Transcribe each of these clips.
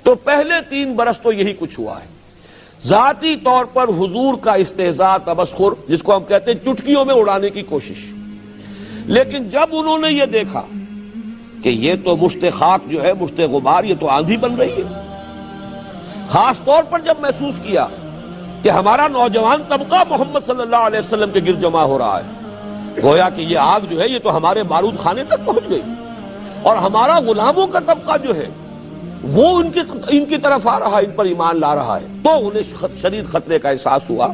تو پہلے 3 برس تو یہی کچھ ہوا ہے، ذاتی طور پر حضور کا استہزاء، تمسخر، جس کو ہم کہتے ہیں چٹکیوں میں اڑانے کی کوشش۔ لیکن جب انہوں نے یہ دیکھا کہ یہ تو مشت خاک جو ہے، مشت غبار، یہ تو آندھی بن رہی ہے، خاص طور پر جب محسوس کیا کہ ہمارا نوجوان طبقہ محمد صلی اللہ علیہ وسلم کے گرد جمع ہو رہا ہے، گویا کہ یہ آگ جو ہے یہ تو ہمارے بارود خانے تک پہنچ گئی، اور ہمارا غلاموں کا طبقہ جو ہے وہ ان کی طرف آ رہا ہے، ان پر ایمان لا رہا ہے، تو انہیں شدید خطرے کا احساس ہوا،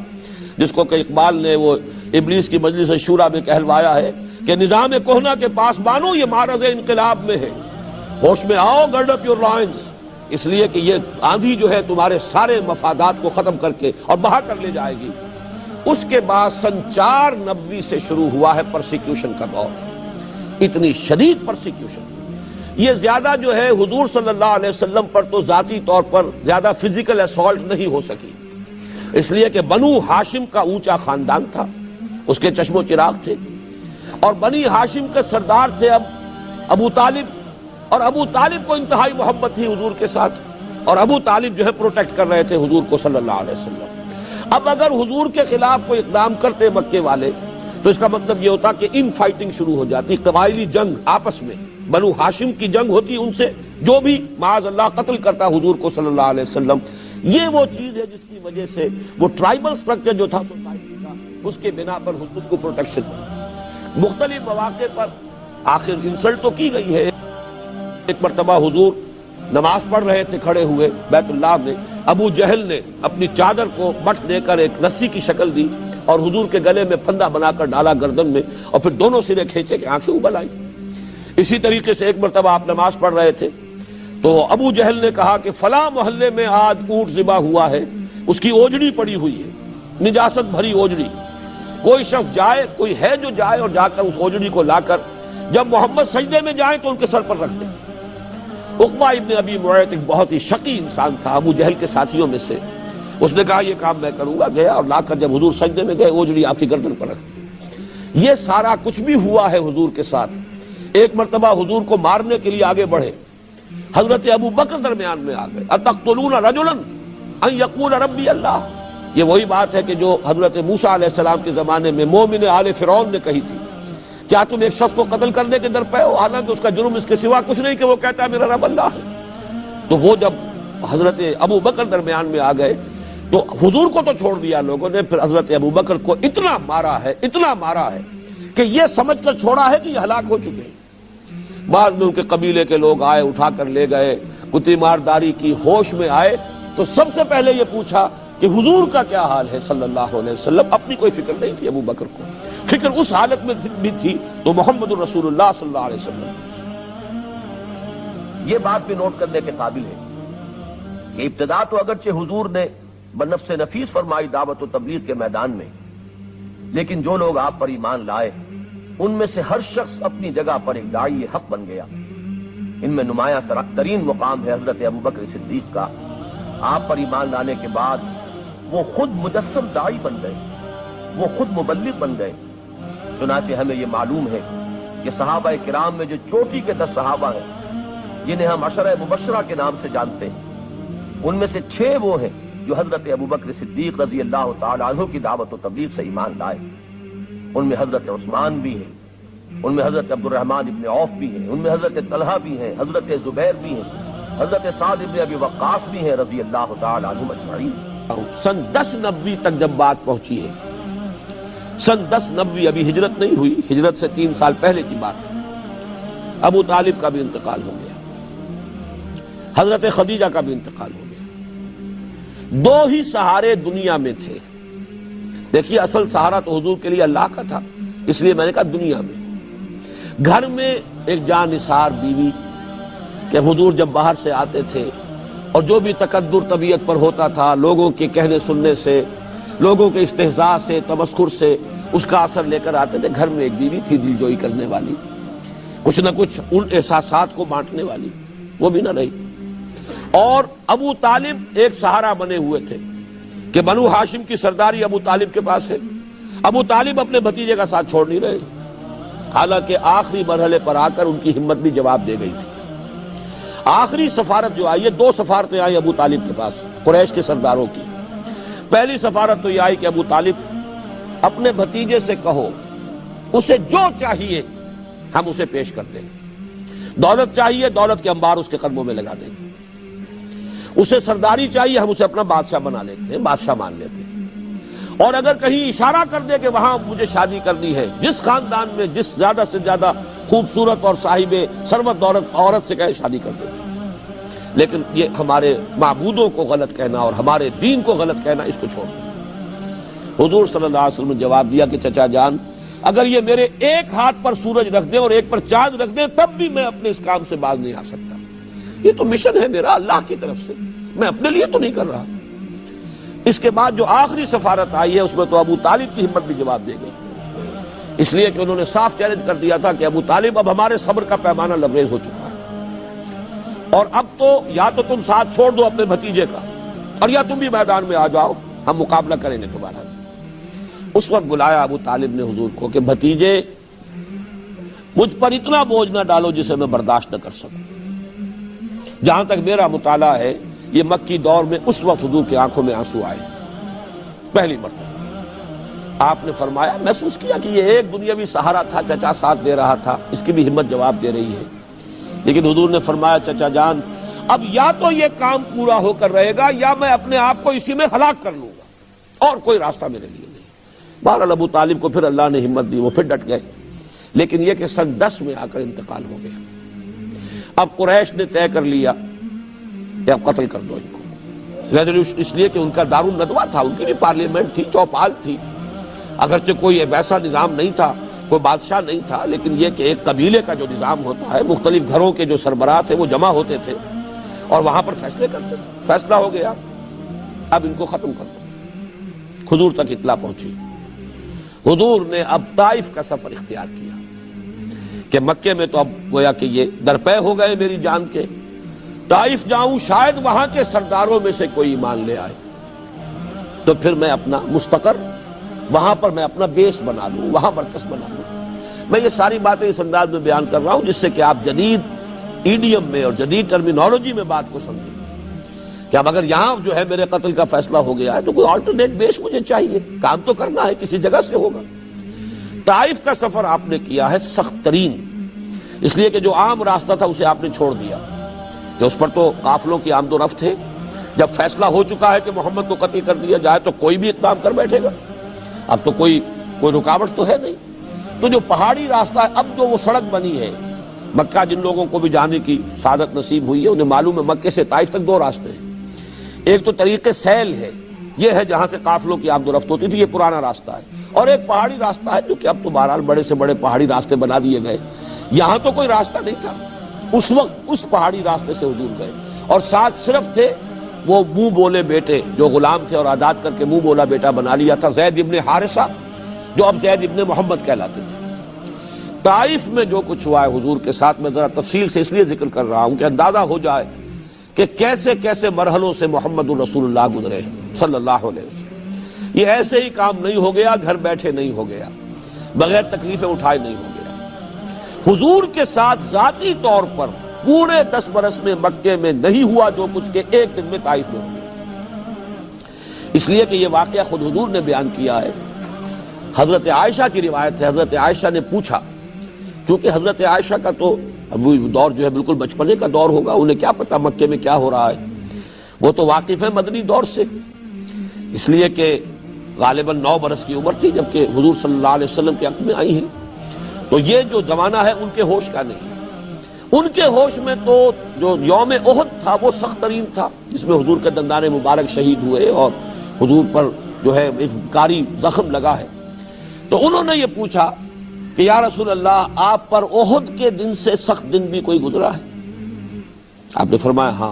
جس کو کہ اقبال نے وہ ابلیس کی مجلس شورا میں کہلوایا ہے کہ نظام کہنا کے پاس بانو یہ معرض انقلاب میں ہے، ہوش میں آؤ، گرڈ اپ یور لائنز، اس لیے کہ یہ آندھی جو ہے تمہارے سارے مفادات کو ختم کر کے اور بہا کر لے جائے گی۔ اس کے بعد سن 490 سے شروع ہوا ہے پرسیکیوشن کا دور، اتنی شدید پرسیکیوشن۔ یہ زیادہ جو ہے حضور صلی اللہ علیہ وسلم پر تو ذاتی طور پر زیادہ فزیکل اسالٹ نہیں ہو سکی، اس لیے کہ بنو ہاشم کا اونچا خاندان تھا، اس کے چشم و چراغ تھے، اور بنی ہاشم کے سردار تھے اب ابو طالب، اور ابو طالب کو انتہائی محبت تھی حضور کے ساتھ، اور ابو طالب جو ہے پروٹیکٹ کر رہے تھے حضور کو صلی اللہ علیہ وسلم۔ اب اگر حضور کے خلاف کوئی اقدام کرتے مکے والے تو اس کا مطلب یہ ہوتا کہ ان فائٹنگ شروع ہو جاتی، قبائلی جنگ آپس میں، بنو ہاشم کی جنگ ہوتی ان سے، جو بھی معاذ اللہ قتل کرتا حضور کو صلی اللہ علیہ وسلم۔ یہ وہ چیز ہے جس کی وجہ سے وہ ٹرائبل سٹرکچر جو تھا سوسائٹی کا، اس کے بنا پر حضور کو پروٹیکشن مختلف مواقع پر آخر انسلٹ تو کی گئی ہے۔ ایک مرتبہ حضور نماز پڑھ رہے تھے کھڑے ہوئے بیت اللہ میں، ابو جہل نے اپنی چادر کو بٹ دے کر ایک رسی کی شکل دی اور حضور کے گلے میں پھندا بنا کر ڈالا گردن میں، اور پھر دونوں سرے کھینچے کہ آنکھیں ابل آئی۔ اسی طریقے سے ایک مرتبہ آپ نماز پڑھ رہے تھے تو ابو جہل نے کہا کہ فلاں محلے میں آج اونٹ ذبح ہوا ہے، اس کی اوجڑی پڑی ہوئی ہے، نجاست بھری اوجڑی، کوئی شخص جائے، کوئی ہے جو جائے اور جا کر اس اوجڑی کو لا کر جب محمد سجدے میں جائیں تو ان کے سر پر رکھ دیں۔ عقبہ ابن ابی معیط ایک بہت ہی شقی انسان تھا ابو جہل کے ساتھیوں میں سے، اس نے کہا یہ کام میں کروں گا، گیا اور لا کر جب حضور سجدے میں گئے اوجڑی آپ کی گردن پر رکھ۔ یہ سارا کچھ بھی ہوا ہے حضور کے ساتھ۔ ایک مرتبہ حضور کو مارنے کے لیے آگے بڑھے، حضرت ابو بکر درمیان میں آ گئے، اتقتلون رجلا ان یقول ربی اللہ، یہ وہی بات ہے کہ جو حضرت موسیٰ علیہ السلام کے زمانے میں مومن آل فرعون نے کہی تھی، کیا تم ایک شخص کو قتل کرنے کے در پہ ہو حالانکہ اس کا جرم اس کے سوا کچھ نہیں کہ وہ کہتا ہے میرا رب اللہ ہے۔ تو وہ جب حضرت ابو بکر درمیان میں آ گئے تو حضور کو تو چھوڑ دیا لوگوں نے، پھر حضرت ابو بکر کو اتنا مارا ہے کہ یہ سمجھ کر چھوڑا ہے کہ یہ ہلاک ہو چکے ہیں۔ بعد میں ان کے قبیلے کے لوگ آئے، اٹھا کر لے گئے، کتی مارداری کی، ہوش میں آئے تو سب سے پہلے یہ پوچھا کہ حضور کا کیا حال ہے صلی اللہ علیہ وسلم۔ اپنی کوئی فکر نہیں تھی ابو بکر کو، فکر اس حالت میں بھی تھی تو محمد الرسول اللہ صلی اللہ علیہ وسلم۔ یہ بات بھی نوٹ کرنے کے قابل ہے کہ ابتدا تو اگرچہ حضور نے بنفس نفیس فرمائی دعوت و تبلیغ کے میدان میں، لیکن جو لوگ آپ پر ایمان لائے ان میں سے ہر شخص اپنی جگہ پر ایک داعی حق بن گیا۔ ان میں نمایاں ترین مقام ہے حضرت ابو بکر صدیق کا۔ آپ پر ایمان لانے کے بعد وہ خود مجسم داعی بن گئے، وہ خود مبلغ بن گئے۔ چنانچہ ہمیں یہ معلوم ہے کہ صحابہ کرام میں جو چوٹی کے 10 صحابہ ہیں جنہیں ہم عشرہ مبشرہ کے نام سے جانتے ہیں، ان میں سے 6 وہ ہیں جو حضرت ابو بکر صدیق رضی اللہ تعالی عنہ کی دعوت و تبلیغ سے ایمان لائے۔ ان میں حضرت عثمان بھی ہیں، ان میں حضرت عبد الرحمن ابن عوف بھی ہیں، ان میں حضرت طلحہ بھی ہیں، حضرت زبیر بھی ہیں، حضرت سعد ابن ابی وقاص بھی ہیں رضی اللہ تعالی عنہم اجمعین۔ سن 1090 تک جب بات پہنچی ہے، سن 1090 ابھی ہجرت نہیں ہوئی، ہجرت سے 3 سال پہلے کی بات ہے، ابو طالب کا بھی انتقال ہو گیا، حضرت خدیجہ کا بھی انتقال ہو گیا۔ 2 ہی سہارے دنیا میں تھے۔ دیکھیے اصل سہارا تو حضور کے لیے اللہ کا تھا، اس لیے میں نے کہا دنیا میں۔ گھر میں ایک جان نثار بیوی کہ حضور جب باہر سے آتے تھے اور جو بھی تکدر طبیعت پر ہوتا تھا، لوگوں کے کہنے سننے سے، لوگوں کے استہزاء سے، تمسخر سے اس کا اثر لے کر آتے تھے۔ گھر میں ایک بیوی تھی دلجوئی کرنے والی، کچھ نہ کچھ ان احساسات کو بانٹنے والی، وہ بھی نہ رہی۔ اور ابو طالب ایک سہارا بنے ہوئے تھے کہ بنو ہاشم کی سرداری ابو طالب کے پاس ہے۔ ابو طالب اپنے بھتیجے کا ساتھ چھوڑ نہیں رہے، حالانکہ آخری مرحلے پر آ کر ان کی ہمت بھی جواب دے گئی تھی۔ آخری سفارت جو آئی ہے، 2 سفارتیں آئی ابو طالب کے پاس قریش کے سرداروں کی۔ پہلی سفارت تو یہ آئی کہ ابو طالب اپنے بھتیجے سے کہو اسے جو چاہیے ہم اسے پیش کر دیں، دولت چاہیے دولت کے انبار اس کے قدموں میں لگا دیں گے، اسے سرداری چاہیے ہم اسے اپنا بادشاہ بنا لیتے ہیں، بادشاہ مان لیتے ہیں، اور اگر کہیں اشارہ کر دے کہ وہاں مجھے شادی کرنی ہے، جس خاندان میں جس زیادہ سے زیادہ خوبصورت اور صاحب ثروت دولت عورت سے کہے شادی کر دیں۔ لیکن یہ ہمارے معبودوں کو غلط کہنا اور ہمارے دین کو غلط کہنا، اس کو چھوڑ دیں۔ حضور صلی اللہ علیہ وسلم نے جواب دیا کہ چچا جان، اگر یہ میرے ایک ہاتھ پر سورج رکھ دیں اور ایک پر چاند رکھ دیں تب بھی میں اپنے اس کام سے باز نہیں آ سکتا۔ یہ تو مشن ہے میرا اللہ کی طرف سے، میں اپنے لیے تو نہیں کر رہا۔ اس کے بعد جو آخری سفارت آئی ہے اس میں تو ابو طالب کی ہمت بھی جواب دے گئی، اس لیے کہ انہوں نے صاف چیلنج کر دیا تھا کہ ابو طالب اب ہمارے صبر کا پیمانہ لبریز ہو چکا ہے، اور اب تو یا تو تم ساتھ چھوڑ دو اپنے بھتیجے کا، اور یا تم بھی میدان میں آ جاؤ، ہم مقابلہ کریں گے تمہارا۔ اس وقت بلایا ابو طالب نے حضور کو کہ بھتیجے مجھ پر اتنا بوجھ نہ ڈالو جسے میں برداشت نہ کر سکوں۔ جہاں تک میرا مطالعہ ہے یہ مکی دور میں اس وقت حضور کی آنکھوں میں آنسو آئے، پہلی مرتبہ آپ نے فرمایا، محسوس کیا کہ یہ ایک دنیاوی سہارا تھا، چچا ساتھ دے رہا تھا، اس کی بھی ہمت جواب دے رہی ہے، لیکن حضور نے فرمایا چچا جان اب یا تو یہ کام پورا ہو کر رہے گا یا میں اپنے آپ کو اسی میں ہلاک کر لوں گا، اور کوئی راستہ میرے لیے نہیں۔ بہرحال ابو طالب کو پھر اللہ نے ہمت دی، وہ پھر ڈٹ گئے، لیکن یہ کہ سن 10 میں آ کر انتقال ہو گیا۔ اب قریش نے طے کر لیا کہ اب قتل کر دو ان کو، ریزولوشن، اس لیے کہ ان کا دارالندوہ تھا، ان کی بھی پارلیمنٹ تھی، چوپال تھی، اگرچہ کوئی ویسا نظام نہیں تھا، کوئی بادشاہ نہیں تھا، لیکن یہ کہ ایک قبیلے کا جو نظام ہوتا ہے، مختلف گھروں کے جو سربراہ تھے وہ جمع ہوتے تھے اور وہاں پر فیصلے کرتے تھے۔ فیصلہ ہو گیا اب ان کو ختم کر دو۔ حضور تک اطلاع پہنچی، حضور نے اب طائف کا سفر اختیار کیا کہ مکے میں تو اب گویا کہ یہ درپے ہو گئے میری جان کے، طائف جاؤں شاید وہاں کے سرداروں میں سے کوئی ایمان لے آئے، تو پھر میں اپنا مستقر وہاں پر میں اپنا بیس بنا لوں، وہاں مرکز بنا لوں۔ میں یہ ساری باتیں اس انداز میں بیان کر رہا ہوں جس سے کہ آپ جدید ایڈیم میں اور جدید ٹرمینالوجی میں بات کو سمجھیں کہ اب اگر یہاں جو ہے میرے قتل کا فیصلہ ہو گیا ہے تو کوئی آلٹرنیٹ بیس مجھے چاہیے، کام تو کرنا ہے، کسی جگہ سے ہوگا۔ طائف کا سفر آپ نے کیا ہے سخت ترین، اس لیے کہ جو عام راستہ تھا اسے آپ نے چھوڑ دیا کہ اس پر تو قافلوں کی آمد و رفت ہے، جب فیصلہ ہو چکا ہے کہ محمد کو قتل کر دیا جائے تو کوئی بھی اقدام کر بیٹھے گا، اب تو کوئی رکاوٹ تو ہے نہیں۔ تو جو پہاڑی راستہ ہے، اب جو وہ سڑک بنی ہے مکہ، جن لوگوں کو بھی جانے کی سعادت نصیب ہوئی ہے انہیں معلوم ہے مکے سے طائف تک 2 راستے ہیں، ایک تو طریق سیل ہے، یہ ہے جہاں سے قافلوں کی آمد و رفت ہوتی تھی، یہ پرانا راستہ ہے، اور ایک پہاڑی راستہ ہے جو کہ اب تو بہرحال بڑے سے بڑے پہاڑی راستے بنا دیے گئے۔ یہاں تو کوئی راستہ نہیں تھا، اس وقت اس پہاڑی راستے سے حضور گئے، اور ساتھ صرف تھے وہ منہ بولے بیٹے جو غلام تھے اور آزاد کر کے منہ بولا بیٹا بنا لیا تھا، زید ابن حارثہ جو اب زید ابن محمد کہلاتے تھے۔ طائف میں جو کچھ ہوا ہے حضور کے ساتھ میں ذرا تفصیل سے اس لیے ذکر کر رہا ہوں کہ اندازہ ہو جائے کہ کیسے کیسے مرحلوں سے محمد الرسول اللہ گزرے صلی اللہ علیہ وسلم۔ یہ ایسے ہی کام نہیں ہو گیا، گھر بیٹھے نہیں ہو گیا، بغیر تکلیفیں اٹھائے نہیں ہو گیا۔ حضور کے ساتھ ذاتی طور پر پورے 10 برس میں مکے میں نہیں ہوا جو کچھ کہ ایک دن میں طائف میں ہوا، اس لیے کہ یہ واقعہ خود حضور نے بیان کیا ہے۔ حضرت عائشہ کی روایت ہے، حضرت عائشہ نے پوچھا، چونکہ حضرت عائشہ کا تو ابھی دور جو ہے بالکل بچپنے کا دور ہوگا، انہیں کیا پتا مکے میں کیا ہو رہا ہے، وہ تو واقف ہے مدنی دور سے، اس لیے کہ غالباً 9 برس کی عمر تھی جبکہ حضور صلی اللہ علیہ وسلم کے حق میں آئی ہیں، تو یہ جو زمانہ ہے ان کے ہوش کا نہیں، ان کے ہوش میں تو جو یوم احد تھا وہ سخت ترین تھا، جس میں حضور کے دندان مبارک شہید ہوئے اور حضور پر جو ہے ایک کاری زخم لگا ہے۔ تو انہوں نے یہ پوچھا کہ یا رسول اللہ آپ پر احد کے دن سے سخت دن بھی کوئی گزرا ہے؟ آپ نے فرمایا ہاں،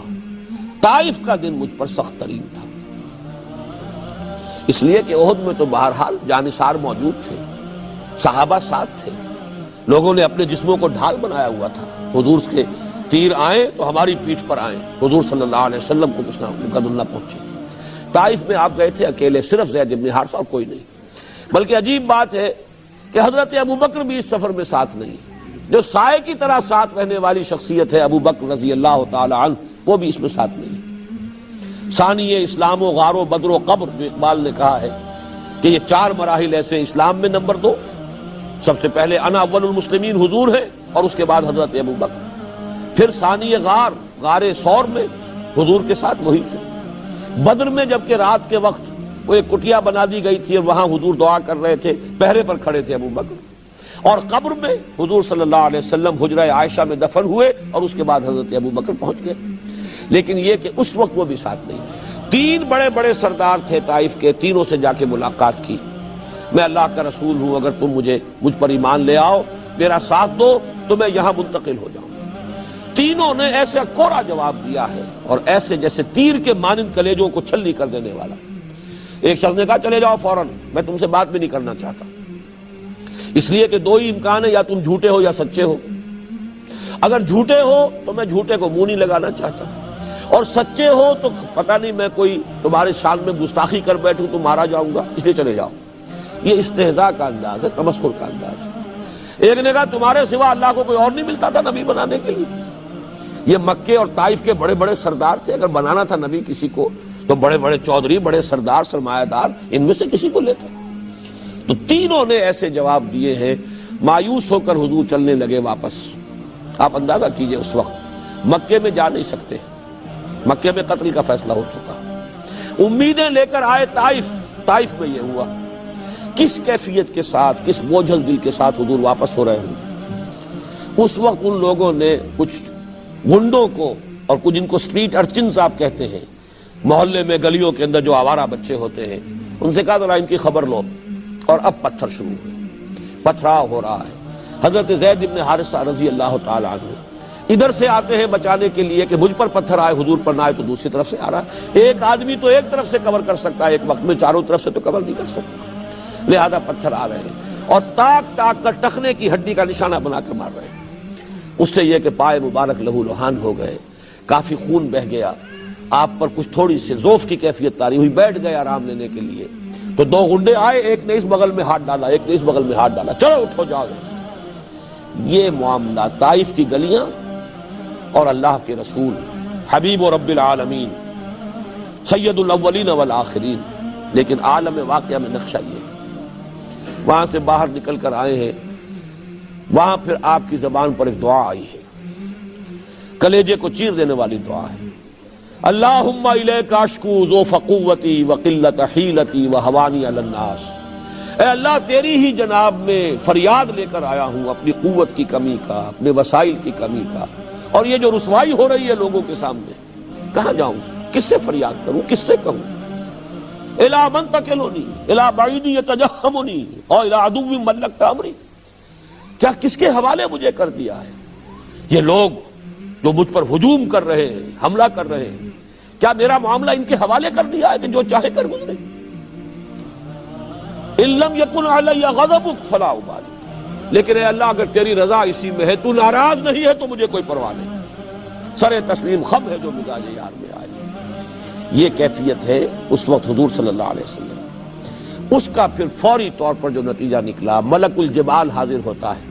طائف کا دن مجھ پر سخت ترین تھا، اس لیے کہ احد میں تو بہرحال جانثار موجود تھے، صحابہ ساتھ تھے، لوگوں نے اپنے جسموں کو ڈھال بنایا ہوا تھا، حضور کے تیر آئے تو ہماری پیٹھ پر آئے، حضور صلی اللہ علیہ وسلم کو کچھ نہ پہنچے۔ طائف میں آپ گئے تھے اکیلے، صرف زید بن حارثہ اور کوئی نہیں، بلکہ عجیب بات ہے کہ حضرت ابو بکر بھی اس سفر میں ساتھ نہیں، جو سائے کی طرح ساتھ رہنے والی شخصیت ہے ابو بکر رضی اللہ تعالی عنہ، وہ بھی اس میں ساتھ نہیں۔ ثانی اسلام و غار و بدر و قبر، جو اقبال نے کہا ہے کہ یہ 4 مراحل ایسے اسلام میں نمبر 2، سب سے پہلے انا اول المسلمین حضور ہے، اور اس کے بعد حضرت ابو بکر، پھر ثانی غار ثور میں حضور کے ساتھ وہی تھے، بدر میں جبکہ رات کے وقت وہ ایک کٹیا بنا دی گئی تھی اور وہاں حضور دعا کر رہے تھے، پہرے پر کھڑے تھے ابو بکر، اور قبر میں حضور صلی اللہ علیہ وسلم حجرہ عائشہ میں دفن ہوئے اور اس کے بعد حضرت ابو بکر پہنچ گئے۔ لیکن یہ کہ اس وقت وہ بھی ساتھ نہیں۔ 3 بڑے بڑے سردار تھے طائف کے، تینوں سے جا کے ملاقات کی، میں اللہ کا رسول ہوں، اگر تم مجھ پر ایمان لے آؤ، میرا ساتھ دو تو میں یہاں منتقل ہو جاؤں۔ تینوں نے ایسا کوڑا جواب دیا ہے، اور ایسے جیسے تیر کے مانند کلیجوں کو چھلنی کر دینے والا۔ ایک شخص نے کہا چلے جاؤ فوراً، میں تم سے بات بھی نہیں کرنا چاہتا، اس لیے کہ 2 ہی امکان ہے، یا تم جھوٹے ہو یا سچے ہو۔ اگر جھوٹے ہو تو میں جھوٹے کو منہ نہیں لگانا چاہتا، اور سچے ہو تو پتہ نہیں میں کوئی تمہارے شان میں گستاخی کر بیٹھوں تو مارا جاؤں گا، اس لیے چلے جاؤ۔ یہ استہزاء کا انداز ہے، تمسخر کا انداز ہے۔ ایک نے کہا تمہارے سوا اللہ کو کوئی اور نہیں ملتا تھا نبی بنانے کے لیے؟ یہ مکے اور طائف کے بڑے بڑے سردار تھے، اگر بنانا تھا نبی کسی کو تو بڑے بڑے چودھری، بڑے سردار، سرمایہ دار، ان میں سے کسی کو لیتے۔ تو تینوں نے ایسے جواب دیے ہیں، مایوس ہو کر حضور چلنے لگے واپس۔ آپ اندازہ کیجئے اس وقت مکے میں جا نہیں سکتے، مکے میں قتل کا فیصلہ ہو چکا، امیدیں لے کر آئے طائف میں یہ ہوا، کس کیفیت کے ساتھ، کس بوجھل دل کے ساتھ حضور واپس ہو رہے ہیں۔ اس وقت ان لوگوں نے کچھ گنڈوں کو اور کچھ ان کو سٹریٹ ارچنز آپ کہتے ہیں، محلے میں گلیوں کے اندر جو آوارہ بچے ہوتے ہیں، ان سے کہا ذرا ان کی خبر لو، اور اب پتھر شروع ہوئے، پتھراؤ ہو رہا ہے۔ حضرت زید بن حارثہ رضی اللہ تعالی عنہ ادھر سے آتے ہیں بچانے کے لیے کہ مجھ پر پتھر آئے، حضور پر نہ آئے، تو دوسری طرف سے آ رہا ہے۔ ایک آدمی تو ایک طرف سے کور کر سکتا ہے ایک وقت میں، چاروں طرف سے تو کور نہیں کر سکتا، لہذا پتھر آ رہے ہیں اور تاک تاک کر ٹخنے کی ہڈی کا نشانہ بنا کر مار رہے ہیں۔ اس سے یہ کہ پائے مبارک لہو لہان ہو گئے، کافی خون بہ گیا، آپ پر کچھ تھوڑی سی ذوف کی کیفیت طاری ہوئی، بیٹھ گئے آرام لینے کے لیے۔ تو 2 گنڈے آئے، ایک نے اس بغل میں ہاتھ ڈالا، ایک نے اس بغل میں ہاتھ ڈالا، چلو اٹھو جاؤ۔ یہ معاملہ طائف کی گلیاں اور اللہ کے رسول حبیب و رب العالمین سید الاولین والآخرین، لیکن عالم واقعہ میں نقشہ یہ، وہاں سے باہر نکل کر آئے ہیں، وہاں پھر آپ کی زبان پر ایک دعا آئی ہے، کلیجے کو چیر دینے والی دعا ہے، اللہم الیک اشکو ضعف قوتی وقلت حیلتی وہوانی علی الناس۔ اے اللہ تیری ہی جناب میں فریاد لے کر آیا ہوں اپنی قوت کی کمی کا، اپنے وسائل کی کمی کا، اور یہ جو رسوائی ہو رہی ہے لوگوں کے سامنے، کہاں جاؤں، کس سے فریاد کروں، کس سے کہوں؟ الی من تکلنی الی بعید یتجہمنی اور الی عدو ملکت امری، کیا کس کے حوالے مجھے کر دیا ہے؟ یہ لوگ جو مجھ پر ہجوم کر رہے ہیں، حملہ کر رہے ہیں، کیا میرا معاملہ ان کے حوالے کر دیا ہے کہ جو چاہے کر گزرے؟ ان لم یکن علی غضبک فلا ابالی، لیکن اے اللہ اگر تیری رضا اسی میں ہے، تو ناراض نہیں ہے تو مجھے کوئی پرواہ نہیں، سر تسلیم خم ہے جو مزاج یار میں آئی۔ یہ کیفیت ہے اس وقت حضور صلی اللہ علیہ وسلم۔ اس کا پھر فوری طور پر جو نتیجہ نکلا، ملک الجبال حاضر ہوتا ہے،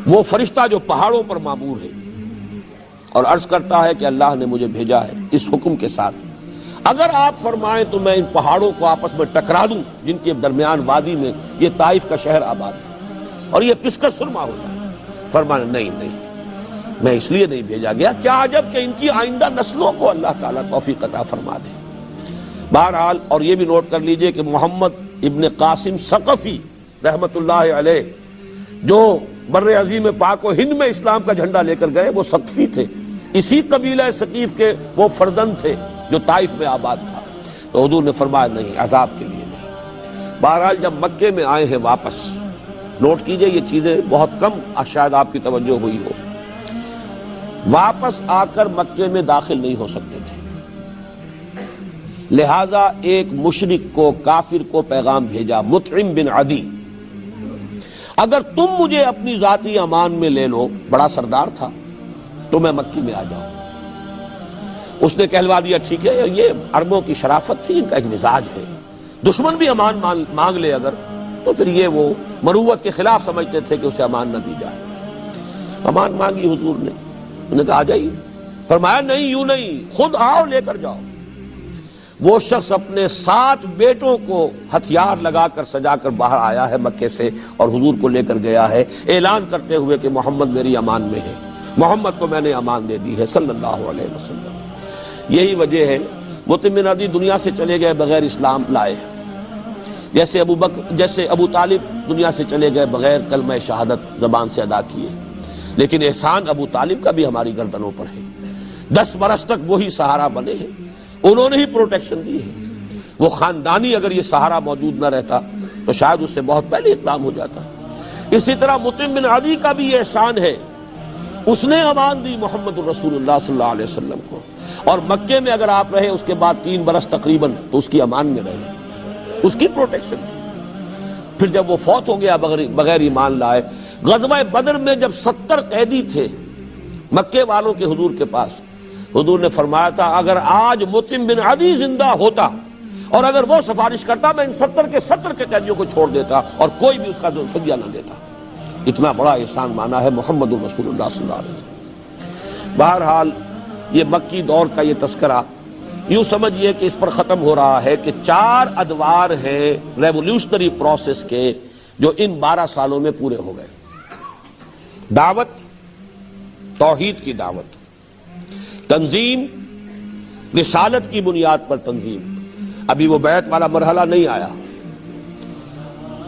وہ فرشتہ جو پہاڑوں پر معمور ہے، اور عرض کرتا ہے کہ اللہ نے مجھے بھیجا ہے اس حکم کے ساتھ، اگر آپ فرمائیں تو میں ان پہاڑوں کو آپس میں ٹکرا دوں جن کے درمیان وادی میں یہ طائف کا شہر آباد ہے، اور یہ پس کر سرما ہو جائے۔ فرمایا نہیں، میں اس لیے نہیں بھیجا گیا، کیا عجب کہ ان کی آئندہ نسلوں کو اللہ تعالیٰ توفیق عطا فرما دے۔ بہرحال، اور یہ بھی نوٹ کر لیجئے کہ محمد ابن قاسم ثقفی رحمت اللہ علیہ جو بر عظیم پاک و ہند میں اسلام کا جھنڈا لے کر گئے، وہ ثقفی تھے، اسی قبیلہ ثقیف کے وہ فرزند تھے جو طائف میں آباد تھا۔ تو حضور نے فرمایا نہیں، عذاب کے لیے نہیں۔ بہرحال جب مکے میں آئے ہیں واپس، نوٹ کیجئے یہ چیزیں بہت کم شاید آپ کی توجہ ہوئی ہو، واپس آ کر مکے میں داخل نہیں ہو سکتے تھے، لہذا ایک مشرک کو، کافر کو پیغام بھیجا، مطعم بن عدی، اگر تم مجھے اپنی ذاتی امان میں لے لو، بڑا سردار تھا، تو میں مکی میں آ جاؤں۔ اس نے کہلوا دیا ٹھیک ہے، یہ عربوں کی شرافت تھی، ان کا ایک مزاج ہے، دشمن بھی امان مانگ لے اگر، تو پھر یہ وہ مروت کے خلاف سمجھتے تھے کہ اسے امان نہ دی جائے۔ امان مانگی حضور نے، انہوں نے کہا آ جائیے، فرمایا نہیں یوں نہیں، خود آؤ لے کر جاؤ۔ وہ شخص اپنے 7 بیٹوں کو ہتھیار لگا کر سجا کر باہر آیا ہے مکے سے اور حضور کو لے کر گیا ہے، اعلان کرتے ہوئے کہ محمد میری امان میں ہے، محمد کو میں نے امان دے دی ہے صلی اللہ علیہ وسلم۔ یہی وجہ ہے مطعم بن عدی دنیا سے چلے گئے بغیر اسلام لائے، جیسے ابو طالب دنیا سے چلے گئے بغیر کلمہ شہادت زبان سے ادا کیے، لیکن احسان ابو طالب کا بھی ہماری گردنوں پر ہے۔ 10 برس تک وہی سہارا بنے ہیں، انہوں نے ہی پروٹیکشن دی ہے۔ وہ خاندانی اگر یہ سہارا موجود نہ رہتا تو شاید اس سے بہت پہلے اقدام ہو جاتا۔ اسی طرح مطعم بن عدی کا بھی یہ احسان ہے، اس نے امان دی محمد الرسول اللہ صلی اللہ علیہ وسلم کو، اور مکے میں اگر آپ رہے اس کے بعد 3 برس تقریباً تو اس کی امان میں رہے، اس کی پروٹیکشن تھی۔ پھر جب وہ فوت ہو گیا بغیر ایمان لائے، غزوہ بدر میں جب 70 قیدی تھے مکے والوں کے حضور کے پاس، حضور نے فرمایا تھا اگر آج مطعم بن عدی زندہ ہوتا اور اگر وہ سفارش کرتا میں ان 70 کے 70 کے قیدیوں کو چھوڑ دیتا اور کوئی بھی اس کا فدیہ نہ دیتا۔ اتنا بڑا احسان مانا ہے محمد الرسول اللہ صلی اللہ علیہ وسلم۔ بہرحال یہ مکی دور کا یہ تذکرہ یوں سمجھئے کہ اس پر ختم ہو رہا ہے کہ 4 ادوار ہیں ریولوشنری پروسیس کے جو ان 12 سالوں میں پورے ہو گئے۔ دعوت، توحید کی دعوت، تنظیم، رسالت کی بنیاد پر تنظیم، ابھی وہ بیعت والا مرحلہ نہیں آیا،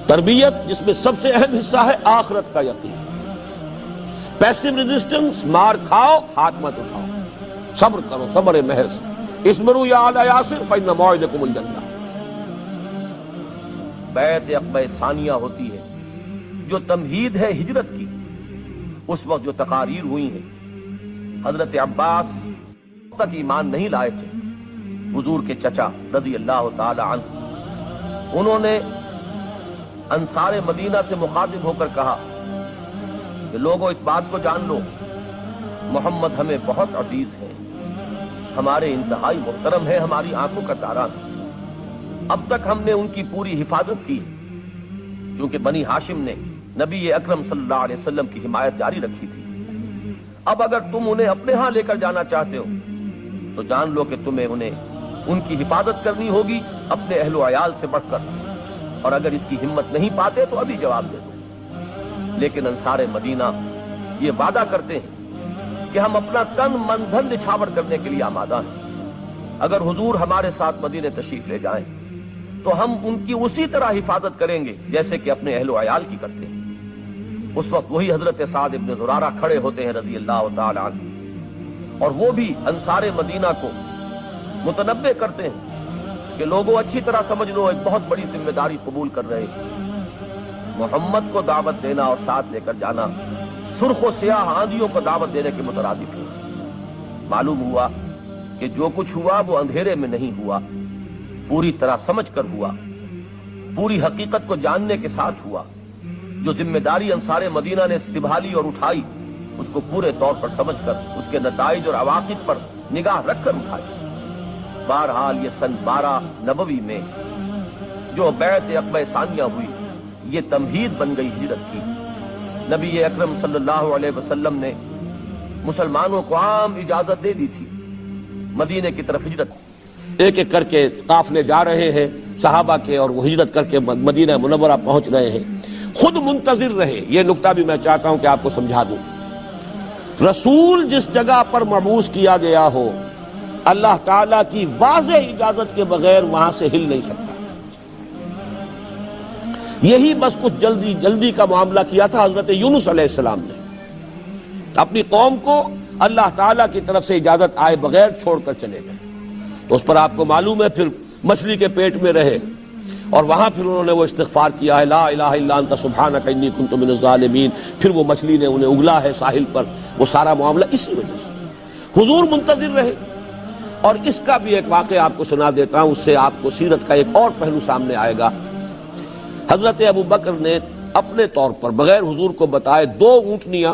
تربیت جس میں سب سے اہم حصہ ہے آخرت کا یقین، پیسو ریزسٹنس، مار کھاؤ ہاتھ مت اٹھاؤ، صبر کرو صبر محض، اسمروا یا آل یاسر فإن موعدکم الجنہ۔ بیعت عقبہ ثانیہ ہوتی ہے جو تمہید ہے ہجرت کی۔ اس وقت جو تقاریر ہوئی ہیں، حضرت عباس تک ایمان نہیں لائے تھے، حضور کے چچا رضی اللہ تعالی عنہ، انہوں نے انصار مدینہ سے مخاطب ہو کر کہا کہ لوگوں اس بات کو جان لو، محمد ہمیں بہت عزیز ہے، ہمارے انتہائی محترم ہے، ہماری آنکھوں کا تارا ہے، اب تک ہم نے ان کی پوری حفاظت کی کیونکہ بنی ہاشم نے نبی اکرم صلی اللہ علیہ وسلم کی حمایت جاری رکھی تھی۔ اب اگر تم انہیں اپنے ہاں لے کر جانا چاہتے ہو تو جان لو کہ تمہیں ان کی حفاظت کرنی ہوگی اپنے اہل و عیال سے بڑھ کر، اور اگر اس کی ہمت نہیں پاتے تو ابھی جواب دے دو۔ لیکن انصار مدینہ یہ وعدہ کرتے ہیں کہ ہم اپنا تن من دھن نچھاور کرنے کے لیے آمادہ ہیں، اگر حضور ہمارے ساتھ مدینے تشریف لے جائیں تو ہم ان کی اسی طرح حفاظت کریں گے جیسے کہ اپنے اہل و عیال کی کرتے ہیں۔ اس وقت وہی حضرت سعد ابن زرارہ کھڑے ہوتے ہیں رضی اللہ تعالی عنہ، اور وہ بھی انصار مدینہ کو متنبہ کرتے ہیں کہ لوگوں اچھی طرح سمجھ لو، ایک بہت بڑی ذمہ داری قبول کر رہے ہیں، محمد کو دعوت دینا اور ساتھ لے کر جانا سرخ و سیاہ آندھیوں کو دعوت دینے کے مترادف ہے۔ معلوم ہوا کہ جو کچھ ہوا وہ اندھیرے میں نہیں ہوا، پوری طرح سمجھ کر ہوا، پوری حقیقت کو جاننے کے ساتھ ہوا۔ جو ذمہ داری انصار مدینہ نے سنبھالی اور اٹھائی اس کو پورے طور پر سمجھ کر اس کے نتائج اور عواقب پر نگاہ رکھ کر اٹھائی۔ بہرحال یہ سن 12 نبوی میں جو بیعت عقبہ ثانیہ ہوئی یہ تمہید بن گئی ہجرت کی۔ نبی اکرم صلی اللہ علیہ وسلم نے مسلمانوں کو عام اجازت دے دی تھی مدینے کی طرف ہجرت۔ ایک ایک کر کے قافلے جا رہے ہیں صحابہ کے، اور وہ ہجرت کر کے مدینہ منورہ پہنچ رہے ہیں۔ خود منتظر رہے، یہ نقطہ بھی میں چاہتا ہوں کہ آپ کو سمجھا دوں۔ رسول جس جگہ پر مبعوث کیا گیا ہو، اللہ تعالی کی واضح اجازت کے بغیر وہاں سے ہل نہیں سکتا۔ یہی بس کچھ جلدی کا معاملہ کیا تھا حضرت یونس علیہ السلام نے، اپنی قوم کو اللہ تعالی کی طرف سے اجازت آئے بغیر چھوڑ کر چلے گئے۔ تو اس پر آپ کو معلوم ہے پھر مچھلی کے پیٹ میں رہے، اور وہاں پھر انہوں نے وہ استغفار کیا ہے، لا الہ الا انت سبحانک انی کنت من الظالمین، پھر وہ مچھلی نے انہیں اگلا ہے ساحل پر۔ وہ سارا معاملہ اسی وجہ سے حضور منتظر رہے۔ اور اس کا بھی ایک واقعہ آپ کو سنا دیتا ہوں، اس سے آپ کو سیرت کا ایک اور پہلو سامنے آئے گا۔ حضرت ابو بکر نے اپنے طور پر بغیر حضور کو بتائے 2 اونٹنیاں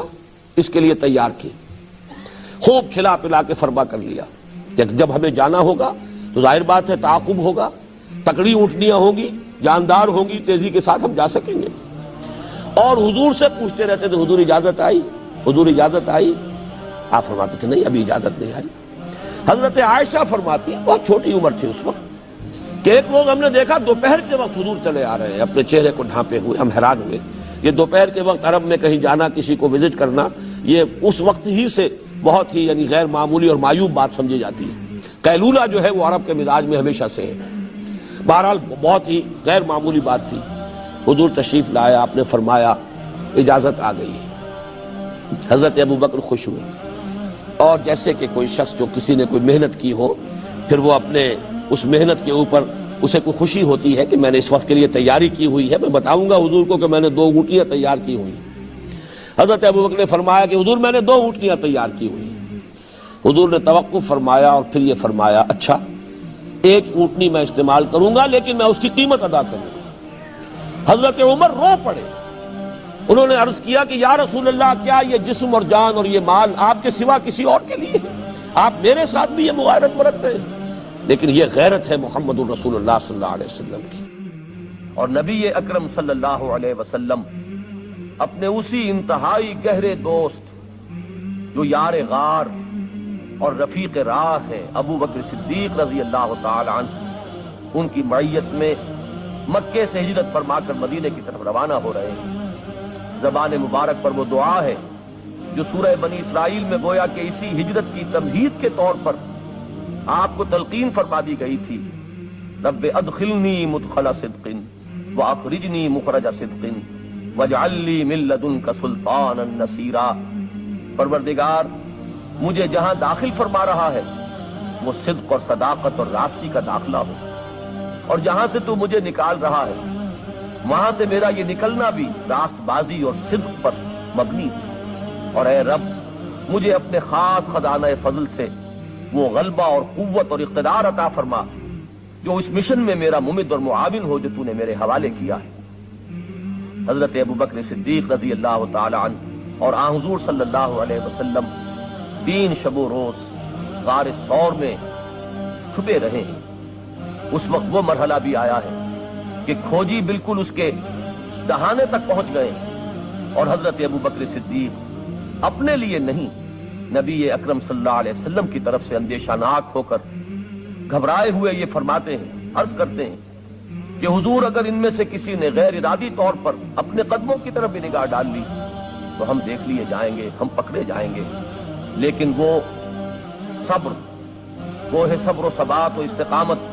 اس کے لیے تیار کی، خوب کھلا پلا کے فرما کر لیا کہ جب ہمیں جانا ہوگا تو ظاہر بات ہے تعاقب ہوگا، تکڑی اونٹنیاں ہوں گی، جاندار ہوں گی، تیزی کے ساتھ ہم جا سکیں گے۔ اور حضور سے پوچھتے رہتے تھے حضور اجازت آئی، حضور اجازت آئی؟ آپ فرماتے تھے نہیں ابھی اجازت نہیں آئی۔ حضرت عائشہ فرماتی ہیں بہت چھوٹی عمر تھی اس وقت کہ ایک روز ہم نے دیکھا دوپہر کے وقت حضور چلے آ رہے ہیں اپنے چہرے کو ڈھانپے ہوئے، ہم حیران ہوئے۔ یہ دوپہر کے وقت عرب میں کہیں جانا، کسی کو وزٹ کرنا، یہ اس وقت ہی سے بہت ہی یعنی غیر معمولی اور معیوب بات سمجھی جاتی ہے۔ قیلولہ جو ہے وہ عرب کے مزاج میں ہمیشہ سے ہے۔ بہرحال بہت ہی غیر معمولی بات تھی۔ حضور تشریف لائے، آپ نے فرمایا اجازت آ گئی ہے۔ حضرت ابوبکر خوش ہوئے، اور جیسے کہ کوئی شخص جو کسی نے کوئی محنت کی ہو، پھر وہ اپنے اس محنت کے اوپر اسے کوئی خوشی ہوتی ہے کہ میں نے اس وقت کے لیے تیاری کی ہوئی ہے، میں بتاؤں گا حضور کو کہ میں نے 2 اونٹنیاں تیار کی ہوئی۔ حضرت ابوبکر نے فرمایا کہ حضور میں نے 2 اونٹنیاں تیار کی ہوئی۔ حضور نے توقف فرمایا اور پھر یہ فرمایا اچھا 1 اونٹنی میں استعمال کروں گا لیکن میں اس کی قیمت ادا کروں گا۔ حضرت عمر رو پڑے، انہوں نے عرض کیا کہ یا رسول اللہ کیا یہ جسم اور جان اور یہ مال آپ کے سوا کسی اور کے لیے ہے؟ آپ میرے ساتھ بھی یہ مغایرت برت رہے ہیں؟ لیکن یہ غیرت ہے محمد الرسول اللہ صلی اللہ علیہ وسلم کی۔ اور نبی اکرم صلی اللہ علیہ وسلم اپنے اسی انتہائی گہرے دوست جو یار غار اور رفیق راہ ہے ابو بکر صدیق رضی اللہ تعالی عنہ، ان کی معیت میں مکے سے ہجرت فرما کر مدینے کی طرف روانہ ہو رہے ہیں۔ زبان مبارک پر وہ دعا ہے جو سورہ بنی اسرائیل میں گویا کہ اسی ہجرت کی تمہید کے طور پر آپ کو تلقین فرما دی گئی تھی۔ رب ادخلنی مدخل صدق واخرجنی مخرج صدق واجعل لی من لدنک سلطانا نصیرا۔ پروردگار مجھے جہاں داخل فرما رہا ہے وہ صدق اور صداقت اور راستی کا داخلہ ہو، اور جہاں سے تو مجھے نکال رہا ہے وہاں سے میرا یہ نکلنا بھی راست بازی اور صدق پر مبنی ہے۔ اور اے رب مجھے اپنے خاص خزانہ فضل سے وہ غلبہ اور قوت اور اقتدار عطا فرما جو اس مشن میں میرا ممد اور معاون ہو جو تو نے میرے حوالے کیا ہے۔ حضرت ابوبکر صدیق رضی اللہ تعالی عنہ اور آن حضور صلی اللہ علیہ وسلم 3 شب و روز غار ثور میں چھپے رہے ہیں۔ اس وقت وہ مرحلہ بھی آیا ہے کہ کھوجی بالکل اس کے دہانے تک پہنچ گئے، اور حضرت ابوبکر صدیق اپنے لیے نہیں نبی اکرم صلی اللہ علیہ وسلم کی طرف سے اندیشہ ناک ہو کر گھبرائے ہوئے یہ فرماتے ہیں، عرض کرتے ہیں کہ حضور اگر ان میں سے کسی نے غیر ارادی طور پر اپنے قدموں کی طرف بھی نگاہ ڈال لی تو ہم دیکھ لیے جائیں گے، ہم پکڑے جائیں گے، لیکن وہ صبر، وہ ہے صبر و ثبات و استقامت،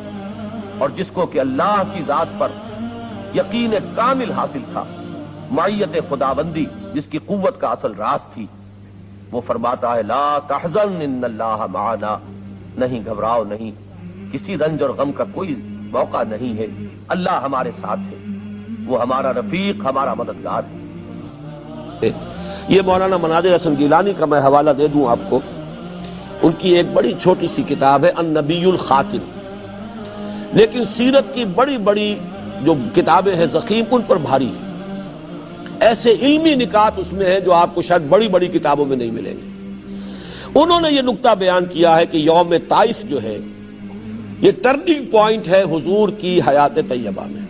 اور جس کو کہ اللہ کی ذات پر یقین کامل حاصل تھا، معیت خداوندی جس کی قوت کا اصل راز تھی، وہ فرماتا ہے لا تحزن ان اللہ معنا، نہیں گھبراؤ نہیں، کسی رنج اور غم کا کوئی موقع نہیں ہے، اللہ ہمارے ساتھ ہے، وہ ہمارا رفیق، ہمارا مددگار ہے۔ یہ مولانا مناظر حسن گیلانی کا میں حوالہ دے دوں آپ کو، ان کی ایک بڑی چھوٹی سی کتاب ہے النبی الخاتم، لیکن سیرت کی بڑی بڑی جو کتابیں ہیں ضخیم ان پر بھاری ہے۔ ایسے علمی نکات اس میں ہیں جو آپ کو شاید بڑی بڑی کتابوں میں نہیں ملیں گے۔ انہوں نے یہ نقطہ بیان کیا ہے کہ یوم طائف جو ہے یہ ٹرننگ پوائنٹ ہے حضور کی حیات طیبہ میں۔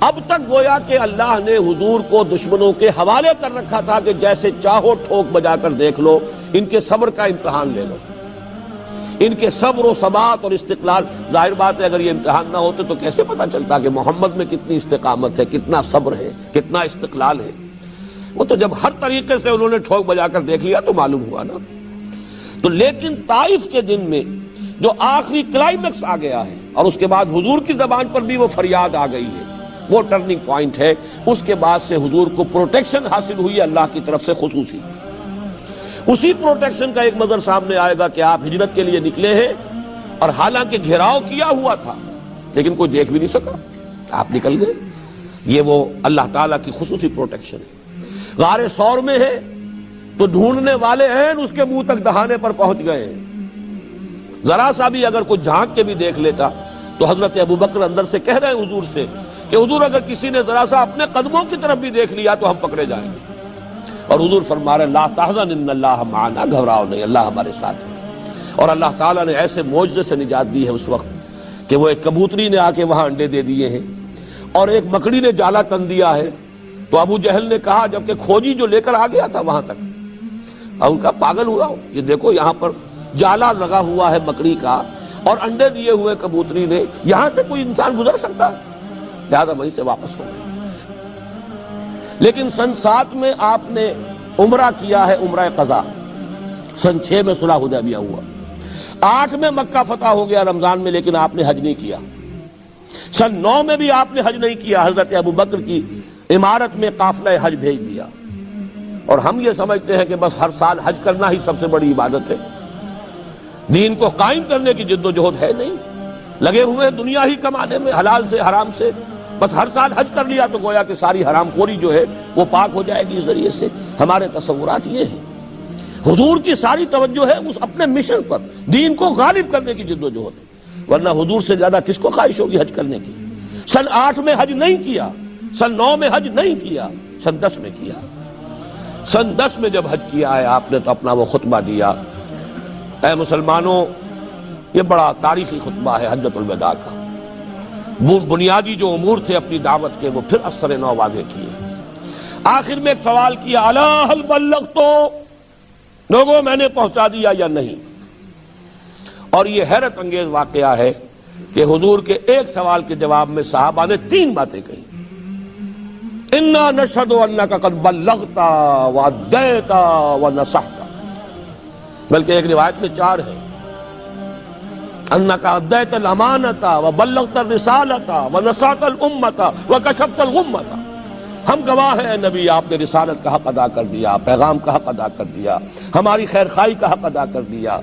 اب تک گویا کہ اللہ نے حضور کو دشمنوں کے حوالے کر رکھا تھا کہ جیسے چاہو ٹھوک بجا کر دیکھ لو، ان کے صبر کا امتحان لے لو، ان کے صبر و ثبات اور استقلال۔ ظاہر بات ہے اگر یہ امتحان نہ ہوتے تو کیسے پتا چلتا کہ محمد میں کتنی استقامت ہے، کتنا صبر ہے، کتنا استقلال ہے۔ وہ تو جب ہر طریقے سے انہوں نے ٹھوک بجا کر دیکھ لیا تو معلوم ہوا نا۔ تو لیکن طائف کے دن میں جو آخری کلائمیکس آ گیا ہے اور اس کے بعد حضور کی زبان پر بھی وہ فریاد آ گئی ہے، وہ ٹرننگ پوائنٹ ہے۔ اس کے بعد سے حضور کو پروٹیکشن حاصل ہوئی اللہ کی طرف سے خصوصی۔ اسی پروٹیکشن کا ایک منظر سامنے آئے گا کہ آپ ہجرت کے لیے نکلے ہیں اور حالانکہ گھیراؤ کیا ہوا تھا لیکن کوئی دیکھ بھی نہیں سکا، آپ نکل گئے۔ یہ وہ اللہ تعالیٰ کی خصوصی پروٹیکشن ہے۔ غار ثور میں ہے تو ڈھونڈنے والے ہیں اس کے منہ تک دہانے پر پہنچ گئے ہیں۔ ذرا سا بھی اگر کوئی جھانک کے بھی دیکھ لیتا تو حضرت ابوبکر اندر سے کہہ رہے ہیں حضور سے کہ حضور اگر کسی نے ذرا سا اپنے قدموں کی طرف بھی دیکھ لیا تو ہم پکڑے جائیں گے، اور حضور فرما رہے لا تحزن ان اللہ معنا، گھبراؤ نہیں، اللہ ہمارے ساتھ ہے۔ اور اللہ تعالیٰ نے ایسے معجزے سے نجات دی ہے اس وقت کہ وہ ایک کبوتری نے آ کے وہاں انڈے دے دیے ہیں اور ایک مکڑی نے جالا تن دیا ہے، تو ابو جہل نے کہا، جبکہ کھوجی جو لے کر آ گیا تھا وہاں تک، اور ان کا پاگل ہوا ہو، یہ دیکھو یہاں پر جالا لگا ہوا ہے مکڑی کا اور انڈے دیے ہوئے کبوتری نے، یہاں سے کوئی انسان گزر سکتا ہے؟ لہذا وہیں سے واپس ہو گئے۔ لیکن سن 7 میں آپ نے عمرہ کیا ہے، عمرہ قضا۔ سن 6 میں صلح حدیبیہ ہوا، 8 میں مکہ فتح ہو گیا رمضان میں، لیکن آپ نے حج نہیں کیا۔ سن 9 میں بھی آپ نے حج نہیں کیا، حضرت ابو بکر کی امارت میں قافلہ حج بھیج دیا۔ اور ہم یہ سمجھتے ہیں کہ بس ہر سال حج کرنا ہی سب سے بڑی عبادت ہے، دین کو قائم کرنے کی جد و جہد ہے نہیں، لگے ہوئے دنیا ہی کمانے میں، حلال سے حرام سے، بس ہر سال حج کر لیا تو گویا کہ ساری حرام خوری جو ہے وہ پاک ہو جائے گی اس ذریعے سے۔ ہمارے تصورات یہ ہیں، حضور کی ساری توجہ ہے اس اپنے مشن پر، دین کو غالب کرنے کی جد و جہد ہے، ورنہ حضور سے زیادہ کس کو خواہش ہوگی حج کرنے کی؟ سن 8 میں حج نہیں کیا، سن 9 میں حج نہیں کیا، سن 10 میں کیا۔ سن 10 میں جب حج کیا ہے آپ نے تو اپنا وہ خطبہ دیا۔ اے مسلمانوں، یہ بڑا تاریخی خطبہ ہے حجۃ الوداع کا۔ بنیادی جو امور تھے اپنی دعوت کے وہ پھر اثر نو واضح کیے۔ آخر میں ایک سوال کیا، الا هل بلغت، لوگوں میں نے پہنچا دیا یا نہیں؟ اور یہ حیرت انگیز واقعہ ہے کہ حضور کے ایک سوال کے جواب میں صحابہ نے 3 باتیں کہی۔ انا نشهد انک قد بلغت وادیت ونصحت، بلکہ ایک روایت میں 4 ہے، انک ادیت الامانۃ وبلغت الرسالۃ ونصحت الامۃ وکشفت الغمۃ۔ ہم گواہ ہیں نبی، آپ نے رسالت کا حق ادا کر دیا، پیغام کا حق ادا کر دیا، ہماری خیر خواہی کا حق ادا کر دیا،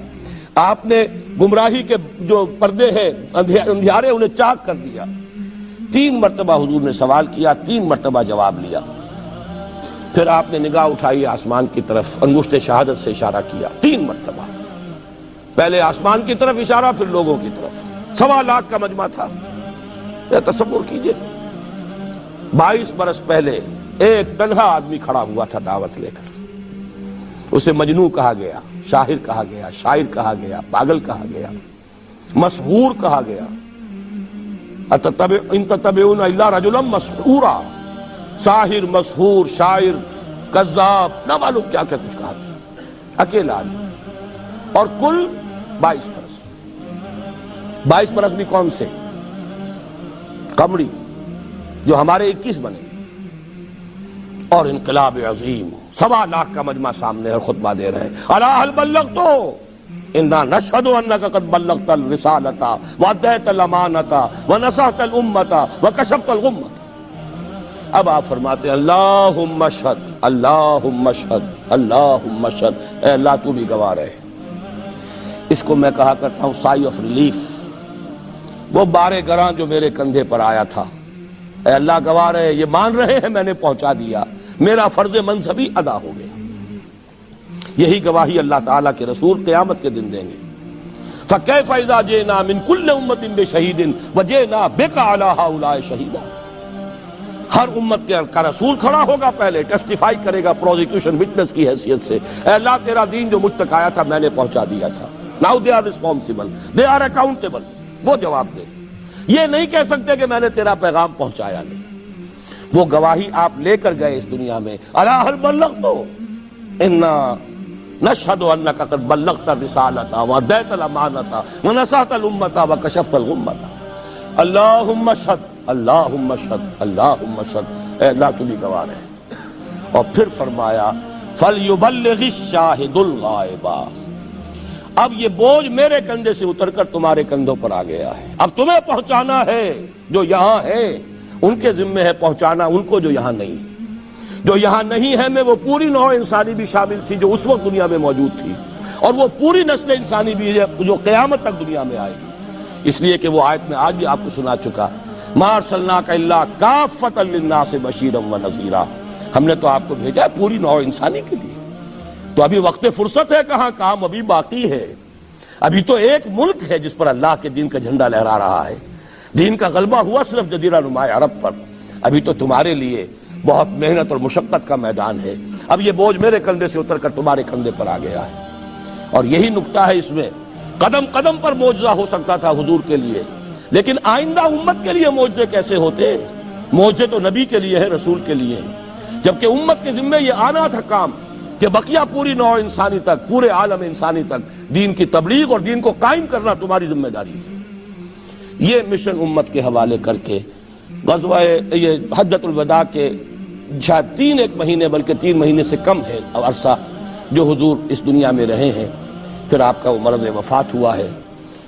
آپ نے گمراہی کے جو پردے ہیں اندھیارے انہیں چاک کر دیا۔ 3 مرتبہ حضور نے سوال کیا، 3 مرتبہ جواب لیا۔ پھر آپ نے نگاہ اٹھائی آسمان کی طرف، انگشت شہادت سے اشارہ کیا 3 مرتبہ، پہلے آسمان کی طرف اشارہ، پھر لوگوں کی طرف۔ 1.25 لاکھ کا مجمع تھا، یہ تصور کیجئے 22 برس پہلے ایک تنہا آدمی کھڑا ہوا تھا دعوت لے کر، اسے مجنون کہا گیا، شاعر کہا گیا، شاعر کہا گیا، پاگل کہا گیا، مسحور کہا گیا۔ ان تتبعون الا رجلا مسحورا، ساحر، مسحور، شاعر، کذاب، نہ معلوم کیا کیا کچھ کہا گیا، اکیلا آدمی، اور کل 22 برس۔ 22 برس بھی کون سے؟ قمری، جو ہمارے 21 بنے، اور انقلاب عظیم، 1.25 لاکھ کا مجمع سامنے ہے، خطبہ دے رہے ہیں، الا هل بلغت انا نشهد انک قد بلغت الرسالۃ وادیت الامانۃ ونصحت الامۃ وکشفت الغمۃ۔ اب آپ فرماتے ہیں اللہم اشہد، اللہم اشہد، اللہم اشہد، اے اللہ تو بھی گواہ رہے۔ اس کو میں کہا کرتا ہوں سائی آف ریلیف، وہ بار گراں جو میرے کندھے پر آیا تھا، اے اللہ گواہ رہے، یہ مان رہے ہیں میں نے پہنچا دیا، میرا فرض منصبی ادا ہو گیا۔ یہی گواہی اللہ تعالیٰ کے رسول قیامت کے دن دیں گے۔ فَكَيْفَ إِذَا جِئْنَا مِن كُلِّ أُمَّةٍ بِشَهِيدٍ وَجِئْنَا بِكَ عَلَىٰ هَٰؤُلَاءِ شَهِيدًا۔ ہر امت کا رسول کھڑا ہوگا، پہلے ٹیسٹیفائی کرے گا پروزیکیوشن وٹنس کی حیثیت سے، اے اللہ تیرا دین جو مجھ تک آیا تھا میں نے پہنچا دیا تھا۔ Now they are responsible, they are accountable، وہ جواب دے۔ یہ نہیں کہہ سکتے کہ میں نے تیرا پیغام پہنچایا نہیں۔ وہ گواہی آپ لے کر گئے اس دنیا میں، الا هل بلغت انا نشهد انک قد بلغت الرسالۃ وادیت الامانۃ ونصحت الامۃ وکشفت الغمۃ۔ اللہم اشہد، اللہم اشہد، اللہم اشہد، اے اللہ تو بھی گواہ رہے۔ اور پھر فرمایا فلیبلغ الشاہد الغائب، اب یہ بوجھ میرے کندھے سے اتر کر تمہارے کندھوں پر آ گیا ہے، اب تمہیں پہنچانا ہے، جو یہاں ہے ان کے ذمے ہے پہنچانا ان کو جو یہاں نہیں۔ جو یہاں نہیں ہے میں وہ پوری نوع انسانی بھی شامل تھی جو اس وقت دنیا میں موجود تھی، اور وہ پوری نسل انسانی بھی ہے جو قیامت تک دنیا میں آئے گی۔ اس لیے کہ وہ آیت میں آج بھی آپ کو سنا چکا، ما ارسلناک الا کافۃ للناس بشیرا ونذیرا، ہم نے تو آپ کو بھیجا ہے پوری نوع انسانی کے لیے۔ تو ابھی وقت فرصت ہے کہاں، کام ابھی باقی ہے۔ ابھی تو ایک ملک ہے جس پر اللہ کے دین کا جھنڈا لہرا رہا ہے، دین کا غلبہ ہوا صرف جزیرہ نما عرب پر۔ ابھی تو تمہارے لیے بہت محنت اور مشقت کا میدان ہے، اب یہ بوجھ میرے کندھے سے اتر کر تمہارے کندھے پر آ گیا ہے۔ اور یہی نکتہ ہے اس میں، قدم قدم پر معجزہ ہو سکتا تھا حضور کے لیے، لیکن آئندہ امت کے لیے معجزے کیسے ہوتے؟ معجزے تو نبی کے لیے ہے، رسول کے لیے۔ جبکہ امت کے ذمے یہ آنا تھا کام کہ بقیہ پوری نوع انسانی تک، پورے عالم انسانی تک دین کی تبلیغ اور دین کو قائم کرنا تمہاری ذمہ داری ہے۔ یہ مشن امت کے حوالے کر کے غزوہ یہ حجۃ الوداع کے شاید 3 مہینے بلکہ 3 مہینے سے کم ہے عرصہ جو حضور اس دنیا میں رہے ہیں، پھر آپ کا وہ مرض وفات ہوا ہے،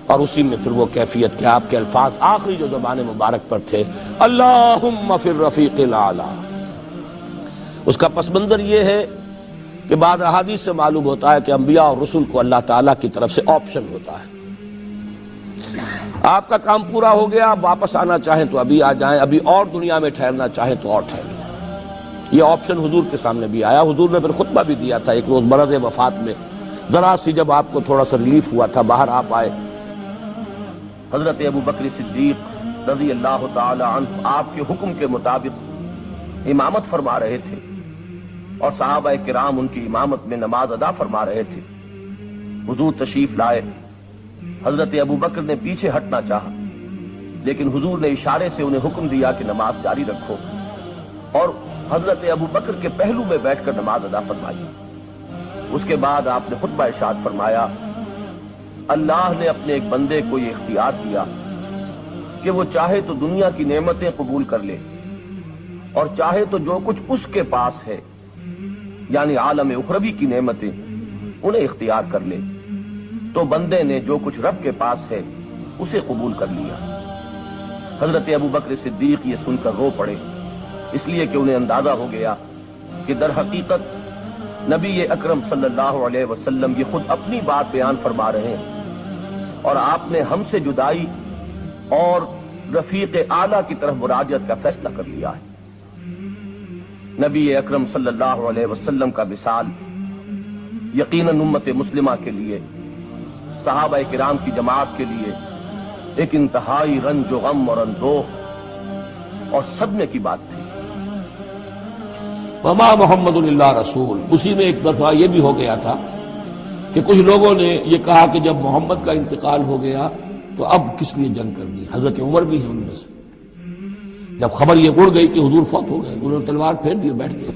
اور اسی میں پھر وہ کیفیت کہ آپ کے الفاظ آخری جو زبان مبارک پر تھے اللہم فی الرفیق الاعلی۔ اس کا پس منظر یہ ہے کہ بعض احادیث سے معلوم ہوتا ہے کہ انبیاء اور رسل کو اللہ تعالیٰ کی طرف سے آپشن ہوتا ہے، آپ کا کام پورا ہو گیا، آپ واپس آنا چاہیں تو ابھی آ جائیں، ابھی اور دنیا میں ٹھہرنا چاہیں تو اور ٹھہر لیں۔ یہ آپشن حضور کے سامنے بھی آیا، حضور نے پھر خطبہ بھی دیا تھا ایک روز مرض وفات میں، ذرا سی جب آپ کو تھوڑا سا ریلیف ہوا تھا، باہر آپ آئے، حضرت ابو بکر صدیق رضی اللہ تعالی عنہ آپ کے حکم کے مطابق امامت فرما رہے تھے، اور صحابہ کرام ان کی امامت میں نماز ادا فرما رہے تھے۔ حضور تشریف لائے، حضرت ابو بکر نے پیچھے ہٹنا چاہا، لیکن حضور نے اشارے سے انہیں حکم دیا کہ نماز جاری رکھو، اور حضرت ابو بکر کے پہلو میں بیٹھ کر نماز ادا فرمائی۔ اس کے بعد آپ نے خطبہ ارشاد فرمایا، اللہ نے اپنے ایک بندے کو یہ اختیار دیا کہ وہ چاہے تو دنیا کی نعمتیں قبول کر لے، اور چاہے تو جو کچھ اس کے پاس ہے یعنی عالم اخروی کی نعمتیں انہیں اختیار کر لے۔ تو بندے نے جو کچھ رب کے پاس ہے اسے قبول کر لیا۔ حضرت ابو بکر صدیق یہ سن کر رو پڑے، اس لیے کہ انہیں اندازہ ہو گیا کہ در حقیقت نبی اکرم صلی اللہ علیہ وسلم یہ خود اپنی بات بیان فرما رہے ہیں، اور آپ نے ہم سے جدائی اور رفیق اعلیٰ کی طرف مراجعت کا فیصلہ کر لیا ہے۔ نبی اکرم صلی اللہ علیہ وسلم کا وصال یقیناً امت مسلمہ کے لیے، صحابہ کرام کی جماعت کے لیے ایک انتہائی رنج و غم اور اندوہ اور صدمے کی بات تھی۔ وما محمد الا رسول، اسی میں ایک دفعہ یہ بھی ہو گیا تھا کہ کچھ لوگوں نے یہ کہا کہ جب محمد کا انتقال ہو گیا تو اب کس لیے جنگ کرنی، حضرت عمر بھی ہیں ان میں سے۔ جب خبر یہ اڑ گئی کہ حضور فوت ہو گئے، انہوں نے تلوار پھیر دی، بیٹھ گئے،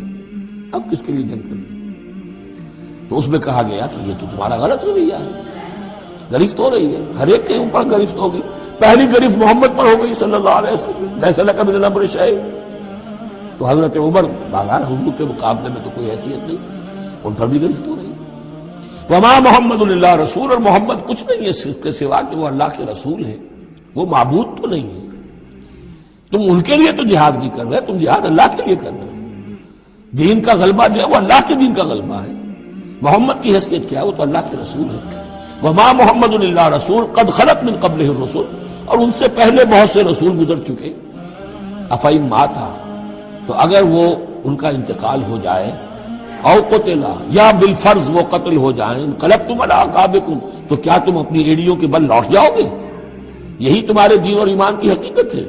اب کس کے لیے جنگ کرنی؟ تو اس میں کہا گیا کہ یہ تو تمہارا غلط رویہ ہے، گرفت ہو رہی ہے، ہر ایک کے اوپر گرفت ہوگی، پہلی گرفت محمد پر ہو گئی صلی اللہ علیہ وسلم، لیس لک من الامر شیء۔ تو حضرت عمر بہرحال حضور کے مقابلے میں تو کوئی حیثیت نہیں، ان پر بھی گرفت ہو رہی ہے۔ وما محمد الا رسول، اور محمد کچھ نہیں ہے اس کے سوا کہ وہ اللہ کے رسول ہیں، وہ معبود تو نہیں ہے۔ تم ان کے لیے تو جہاد نہیں کر رہے، تم جہاد اللہ کے لیے کر رہے ہو۔ دین کا غلبہ جو ہے وہ اللہ کے دین کا غلبہ ہے، محمد کی حیثیت کیا ہے؟ وہ تو اللہ کے رسول ہے۔ وما محمد الا رسول قد خلت من قبلہ الرسل، اور ان سے پہلے بہت سے رسول گزر چکے۔ افئن مات، تو اگر وہ ان کا انتقال ہو جائے، او قتلا، یا بالفرض وہ قتل ہو جائیں، انقلبتم علی اعقابکم، تو کیا تم اپنی ایڑیوں کے بل لوٹ جاؤ گے؟ یہی تمہارے دین اور ایمان کی حقیقت ہے۔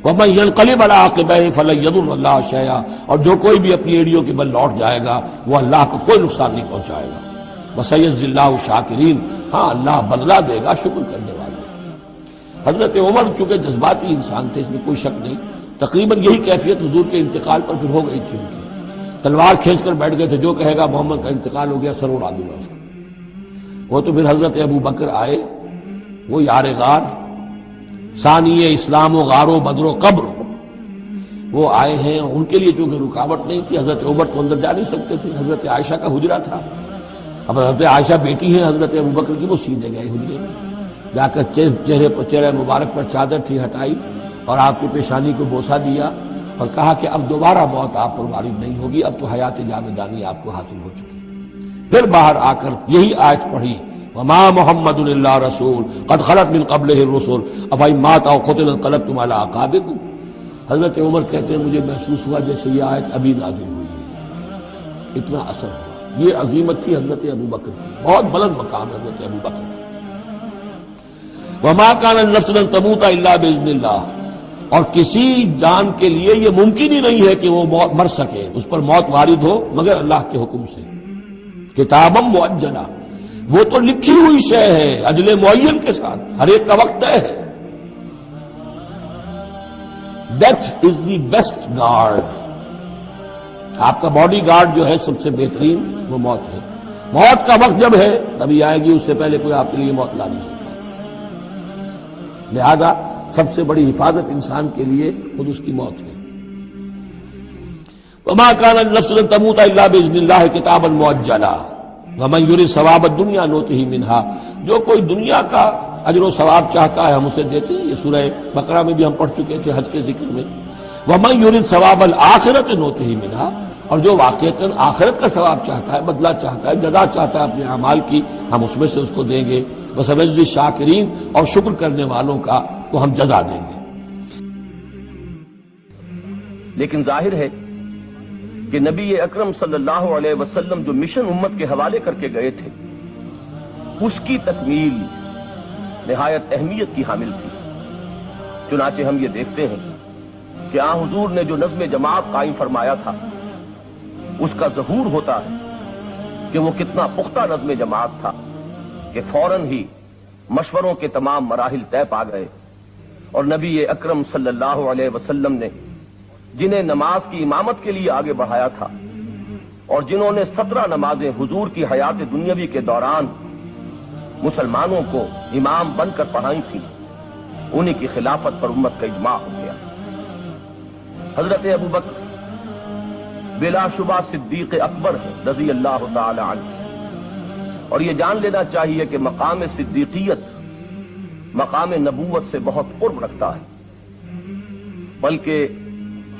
ومن ينقلب على عقبيه فلن يضر الله شيئا، اور جو کوئی بھی اپنی ایڑیوں کے بل لوٹ جائے گا وہ اللہ کو کوئی نقصان نہیں پہنچائے گا۔ وسيجزي الله الشاكرين، ہاں اللہ بدلہ دے گا شکر کرنے والوں۔ حضرت عمر چونکہ جذباتی انسان تھے، اس میں کوئی شک نہیں، تقریباً یہی کیفیت حضور کے انتقال پر پھر ہو گئی تھی ان کی، تلوار کھینچ کر بیٹھ گئے تھے، جو کہے گا محمد کا انتقال ہو گیا سر اڑا دوں گا اس کا۔ وہ تو پھر حضرت ابو بکر آئے، وہ یار غار، ثانی اسلام و غار و بدر و قبر، وہ آئے ہیں، ان کے لیے چونکہ رکاوٹ نہیں تھی، حضرت عمر تو اندر جا نہیں سکتے تھے، حضرت عائشہ کا حجرہ تھا، اب حضرت عائشہ بیٹی ہیں حضرت ابو بکر کی، وہ سیدھے گئے حجرے میں، جا کر چہرے مبارک پر چادر تھی ہٹائی اور آپ کی پیشانی کو بوسہ دیا اور کہا کہ اب دوبارہ موت آپ پر وارد نہیں ہوگی، اب تو حیات جاویدانی آپ کو حاصل ہو چکی۔ پھر باہر آ کر یہی آیت پڑھی، وما محمد الا رسول قد خلت من قبلہ الرسل افئن مات او قتل انقلبتم علی اعقابکم۔ حضرت عمر کہتے ہیں مجھے محسوس ہوا جیسے یہ آیت ابھی نازل ہوئی ہے، اتنا اثر ہوا۔ یہ عظیمت تھی حضرت ابو بکر کی، بہت بلند مقام ہے حضرت ابو بکر کا۔ وما كان لنفس ان تموت الا باذن اللہ، اور کسی جان کے لیے یہ ممکن ہی نہیں ہے کہ وہ مر سکے، اس پر موت وارد ہو مگر اللہ کے حکم سے۔ کتابا مؤجلا، وہ تو لکھی ہوئی شے ہے اجل معین کے ساتھ، ہر ایک کا وقت طے ہے۔ Death is the best guard, آپ کا باڈی گارڈ جو ہے سب سے بہترین وہ موت ہے. موت کا وقت جب ہے تبھی آئے گی، اس سے پہلے کوئی آپ کے لیے موت لا نہیں سکتا. لہذا سب سے بڑی حفاظت انسان کے لیے خود اس کی موت ہے. وما كان النفس لن تموت الا باذن الله كتابا مؤجلا ومن يريد ثواب الدنيا نؤته منها. جو کوئی دنیا کا اجر و ثواب چاہتا ہے ہم اسے دیتے ہیں. یہ سورہ بقرہ میں بھی ہم پڑھ چکے تھے حج کے ذکر میں. ومن يريد ثواب الاخرة نؤته منها. اور جو واقعتاً آخرت کا ثواب چاہتا ہے، بدلہ چاہتا ہے، جزا چاہتا ہے اپنے اعمال کی، ہم اس میں سے اس کو دیں گے. وسنجزی الشاکرین، اور شکر کرنے والوں کا کو ہم جزا دیں گے. لیکن ظاہر ہے کہ نبی اکرم صلی اللہ علیہ وسلم جو مشن امت کے حوالے کر کے گئے تھے اس کی تکمیل نہایت اہمیت کی حامل تھی. چنانچہ ہم یہ دیکھتے ہیں کہ آن حضور نے جو نظم جماعت قائم فرمایا تھا اس کا ظہور ہوتا ہے کہ وہ کتنا پختہ نظم جماعت تھا کہ فوراً ہی مشوروں کے تمام مراحل طے پا گئے، اور نبی اکرم صلی اللہ علیہ وسلم نے جنہیں نماز کی امامت کے لیے آگے بڑھایا تھا اور جنہوں نے 17 نمازیں حضور کی حیات دنیاوی کے دوران مسلمانوں کو امام بن کر پڑھائی تھی، انہی کی خلافت پر امت کا اجماع ہو گیا. حضرت ابو بکر بلا شبہ صدیق اکبر ہے رضی اللہ تعالی عنہ، اور یہ جان لینا چاہیے کہ مقام صدیقیت مقام نبوت سے بہت قرب رکھتا ہے. بلکہ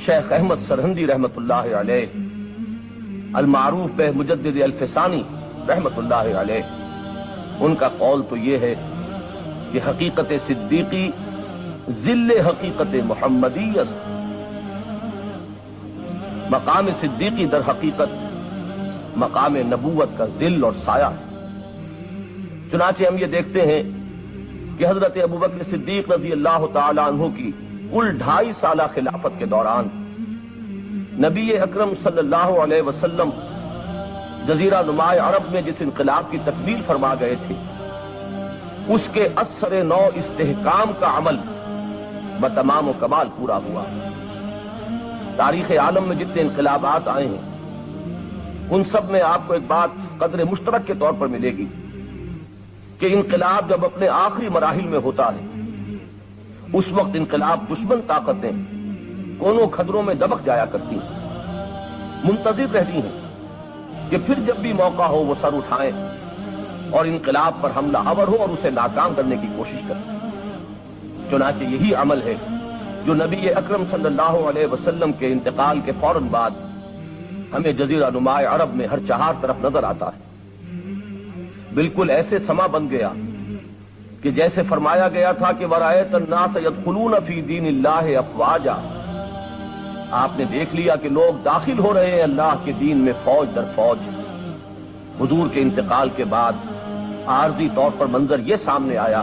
شیخ احمد سرہندی رحمت اللہ علیہ، المعروف بہ مجدد الفسانی رحمت اللہ علیہ، ان کا قول تو یہ ہے کہ حقیقت صدیقی ذل حقیقت محمدی است. مقام صدیقی در حقیقت مقام نبوت کا ذل اور سایہ ہے. چنانچہ ہم یہ دیکھتے ہیں کہ حضرت ابوبکر صدیق رضی اللہ تعالی عنہ کی کل 2.5 سالہ خلافت کے دوران نبی اکرم صلی اللہ علیہ وسلم جزیرہ نما عرب میں جس انقلاب کی تکمیل فرما گئے تھے اس کے اثر نو استحکام کا عمل بتمام و کمال پورا ہوا. تاریخ عالم میں جتنے انقلابات آئے ہیں ان سب میں آپ کو ایک بات قدر مشترک کے طور پر ملے گی کہ انقلاب جب اپنے آخری مراحل میں ہوتا ہے اس وقت انقلاب دشمن طاقتیں کونوں کھدروں میں دبک جایا کرتی ہیں، منتظر رہتی ہیں کہ پھر جب بھی موقع ہو وہ سر اٹھائیں اور انقلاب پر حملہ آور ہو اور اسے ناکام کرنے کی کوشش کریں. چنانچہ یہی عمل ہے جو نبی اکرم صلی اللہ علیہ وسلم کے انتقال کے فوراً بعد ہمیں جزیرہ نما عرب میں ہر چہار طرف نظر آتا ہے. بالکل ایسے سما بن گیا کہ جیسے فرمایا گیا تھا کہ وَرَأَيْتَ النَّاسَ يَدْخُلُونَ فِي دِينِ اللَّهِ أَفْوَاجًا. آپ نے دیکھ لیا کہ لوگ داخل ہو رہے ہیں اللہ کے دین میں فوج در فوج. حضور کے انتقال کے بعد عارضی طور پر منظر یہ سامنے آیا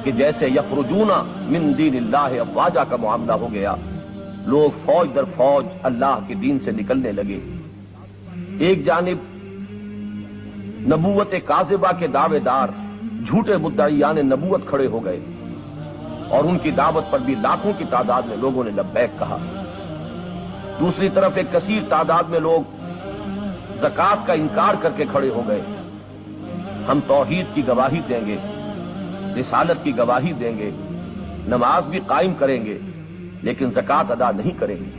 کہ جیسے یخرجون من دین اللہ افواجا کا معاملہ ہو گیا. لوگ فوج در فوج اللہ کے دین سے نکلنے لگے. ایک جانب نبوت کاذبہ کے دعوے دار جھوٹے مدعیان نبوت کھڑے ہو گئے اور ان کی دعوت پر بھی لاکھوں کی تعداد میں لوگوں نے لبیک کہا. دوسری طرف ایک کثیر تعداد میں لوگ زکوٰۃ کا انکار کر کے کھڑے ہو گئے. ہم توحید کی گواہی دیں گے، رسالت کی گواہی دیں گے، نماز بھی قائم کریں گے، لیکن زکوٰۃ ادا نہیں کریں گے.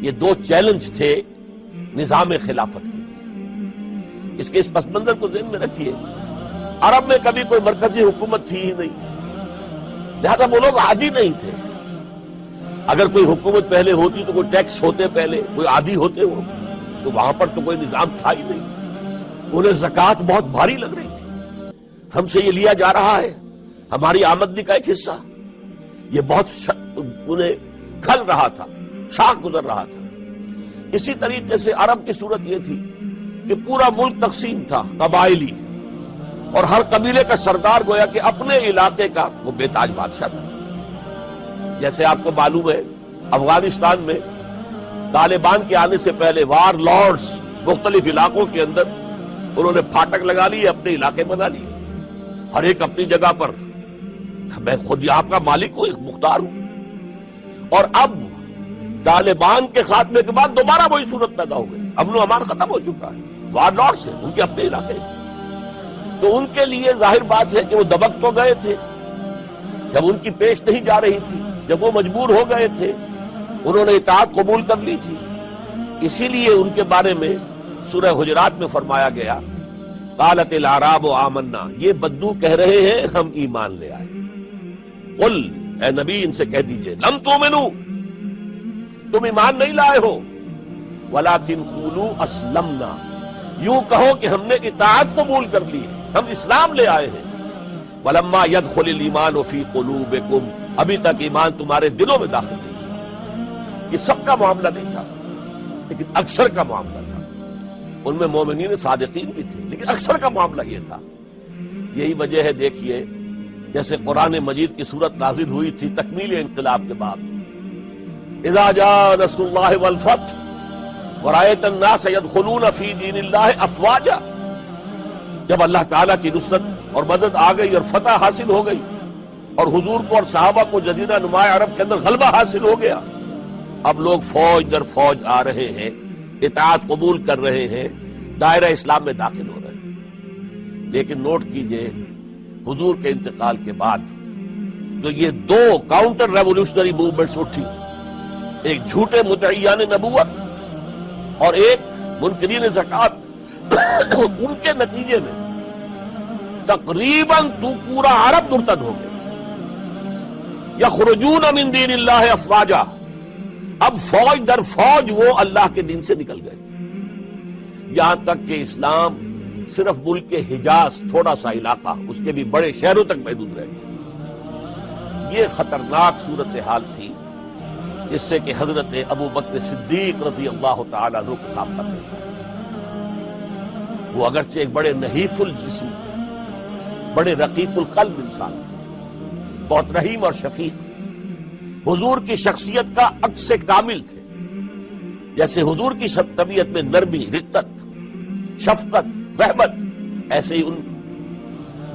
یہ 2 چیلنج تھے نظام خلافت کے. اس کے اس پس منظر کو ذہن میں رکھیے. عرب میں کبھی کوئی مرکزی حکومت تھی ہی نہیں، لہذا وہ لوگ عادی نہیں تھے. اگر کوئی حکومت پہلے ہوتی تو کوئی ٹیکس ہوتے، پہلے کوئی عادی ہوتے ہو، تو وہاں پر تو کوئی نظام تھا ہی نہیں. انہیں زکوٰۃ بہت بھاری لگ رہی تھی. ہم سے یہ لیا جا رہا ہے، ہماری آمدنی کا ایک حصہ. یہ بہت انہیں کھل رہا تھا، شاخ گزر رہا تھا. اسی طریقے سے عرب کی صورت یہ تھی کہ پورا ملک تقسیم تھا، قبائلی، اور ہر قبیلے کا سردار گویا کہ اپنے علاقے کا وہ بے تاج بادشاہ تھا. جیسے آپ کو معلوم ہے افغانستان میں طالبان کے آنے سے پہلے وار لارڈز مختلف علاقوں کے اندر انہوں نے پھاٹک لگا لیے، اپنے علاقے بنا لیے، ہر ایک اپنی جگہ پر. میں خود آپ کا مالک ہوں، ایک مختار ہوں. اور اب طالبان کے خاتمے کے بعد دوبارہ وہی صورت پیدا ہو گئی. امن و امان ختم ہو چکا ہے. وار لارڈز ہیں ان کے اپنے علاقے، تو ان کے لیے ظاہر بات ہے کہ وہ دبک تو گئے تھے جب ان کی پیش نہیں جا رہی تھی، جب وہ مجبور ہو گئے تھے، انہوں نے اطاعت قبول کر لی تھی. اسی لیے ان کے بارے میں سورہ حجرات میں فرمایا گیا قالت الاعراب آمنا، یہ بدو کہہ رہے ہیں ہم ایمان لے آئے. قل، اے نبی ان سے کہہ دیجئے، لم تؤمنوا، تم ایمان نہیں لائے ہو، ولکن قولوا اسلمنا، یوں کہو کہ ہم نے اطاعت قبول کر لی ہے، ہم اسلام لے آئے ہیں. ولما يدخل الايمان في قلوبكم، ابھی تک ایمان تمہارے دلوں میں داخل نہیں. یہ سب کا معاملہ نہیں تھا لیکن اکثر کا معاملہ تھا. ان میں مومنین صادقین بھی تھے لیکن اکثر کا معاملہ یہ تھا. یہی وجہ ہے، دیکھیے جیسے قرآن مجید کی صورت نازل ہوئی تھی تکمیل انقلاب کے بعد، اذا جاء نصر اللہ والفتح ورأیت الناس يدخلون فی دین اللہ افواجا، جب اللہ تعالیٰ کی نصرت اور مدد آ گئی اور فتح حاصل ہو گئی اور حضور کو اور صحابہ کو جزیرہ نماء عرب کے اندر غلبہ حاصل ہو گیا، اب لوگ فوج در فوج آ رہے ہیں، اطاعت قبول کر رہے ہیں، دائرہ اسلام میں داخل ہو رہے ہیں. لیکن نوٹ کیجئے حضور کے انتقال کے بعد جو یہ دو کاؤنٹر ریولوشنری موومنٹس اٹھی، ایک جھوٹے مدعیان نبوت اور ایک منکرین زکوٰۃ، ان کے نتیجے میں تقریباً تو پورا عرب مرتد ہو گیا. یخرجون من دین اللہ افواجا، اب فوج در فوج وہ اللہ کے دین سے نکل گئے، یہاں تک کہ اسلام صرف ملک کے حجاز تھوڑا سا علاقہ، اس کے بھی بڑے شہروں تک محدود رہ گیا. یہ خطرناک صورتحال تھی جس سے کہ حضرت ابو بکر صدیق رضی اللہ تعالیٰ عنہ کو سامنا پیش آیا. وہ اگرچہ ایک بڑے نحیف الجسم، بڑے رقیق القلب انسان تھے، بہت رحیم اور شفیق، حضور کی شخصیت کا عکس کامل تھے. جیسے حضور کی طبیعت میں نرمی، رقت، شفقت، رحمت، ایسے ہی ان.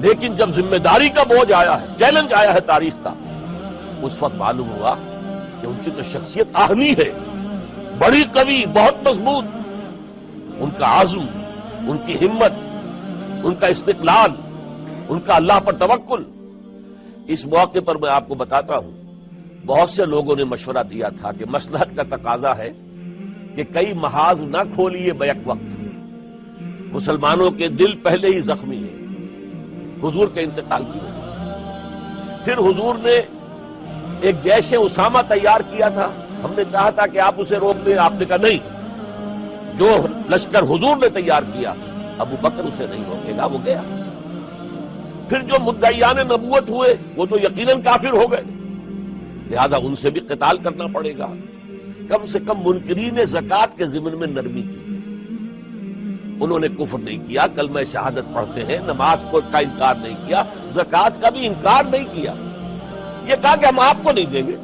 لیکن جب ذمہ داری کا بوجھ آیا ہے، چیلنج آیا ہے تاریخ کا، اس وقت معلوم ہوا کہ ان کی تو شخصیت آہنی ہے، بڑی قوی، بہت مضبوط. ان کا عزم، ان کی ہمت، ان کا استقلال، ان کا اللہ پر توکل. اس موقع پر میں آپ کو بتاتا ہوں، بہت سے لوگوں نے مشورہ دیا تھا کہ مصلحت کا تقاضا ہے کہ کئی محاذ نہ کھولیے بیک وقت، مسلمانوں کے دل پہلے ہی زخمی ہیں حضور کے انتقال کی وجہ سے. پھر حضور نے ایک جیش اسامہ تیار کیا تھا، ہم نے چاہا تھا کہ آپ اسے روک دیں، آپ نے کہا نہیں، جو لشکر حضور نے تیار کیا ابو بکر اسے نہیں روکے گا، وہ گیا. پھر جو مدعیان نبوت ہوئے وہ تو یقیناً کافر ہو گئے، لہذا ان سے بھی قتال کرنا پڑے گا. کم سے کم منکرین زکوٰۃ کے ضمن میں نرمی کی گئی. انہوں نے کفر نہیں کیا، کلمہ شہادت پڑھتے ہیں، نماز کا انکار نہیں کیا، زکوٰۃ کا بھی انکار نہیں کیا. یہ کہا کہ ہم آپ کو نہیں دیں گے،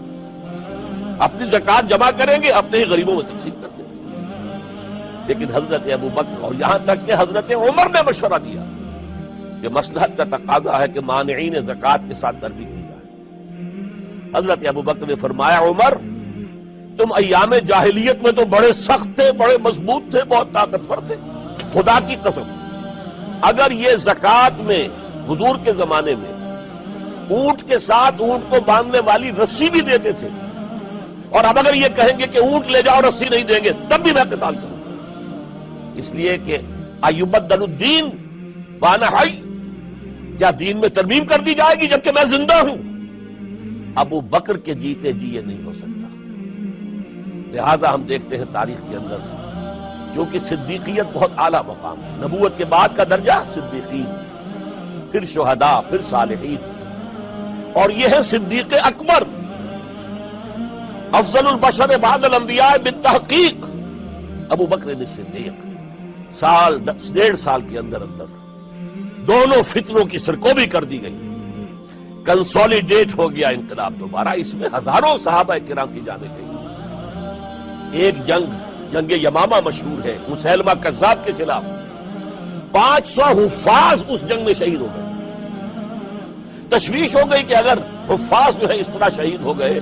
اپنی زکوٰۃ جمع کریں گے، اپنے ہی غریبوں میں تقسیم کر دیں گے. لیکن حضرت ابو بکر اور یہاں تک کہ حضرت عمر نے مشورہ دیا کہ مصلحت کا تقاضا ہے کہ مانعین زکوٰۃ کے ساتھ نرمی کی جائے. حضرت ابو بکر نے فرمایا عمر تم ایام جاہلیت میں تو بڑے سخت تھے، بڑے مضبوط تھے، بہت طاقتور تھے، خدا کی قسم اگر یہ زکوٰۃ میں حضور کے زمانے میں اونٹ کے ساتھ اونٹ کو باندھنے والی رسی بھی دیتے تھے، اور اب اگر یہ کہیں گے کہ اونٹ لے جاؤ رسی نہیں دیں گے، تب بھی میں قتال کروں. اس لیے کہ ایبدل الدین وانا حی، کیا دین میں ترمیم کر دی جائے گی جبکہ میں زندہ ہوں؟ ابو بکر کے جیتے جی یہ نہیں ہو سکتا. لہذا ہم دیکھتے ہیں تاریخ کے اندر کیونکہ صدیقیت بہت اعلیٰ مقام ہے، نبوت کے بعد کا درجہ صدیقین، پھر شہداء، پھر صالحین، اور یہ ہے صدیق اکبر، افضل البشر بعد الانبیاء بالتحقیق ابو بکر صدیق. سال 1.5 سال کے اندر دونوں فتنوں کی سرکوبی کر دی گئی، کنسولیڈیٹ ہو گیا انقلاب دوبارہ. اس میں ہزاروں صحابہ کرام کی جانیں گئی. ایک جنگ یمامہ مشہور ہے، مسیلمہ کذاب کے خلاف 500 حفاظ اس جنگ میں شہید ہو گئے. تشویش ہو گئی کہ اگر حفاظ جو ہے اس طرح شہید ہو گئے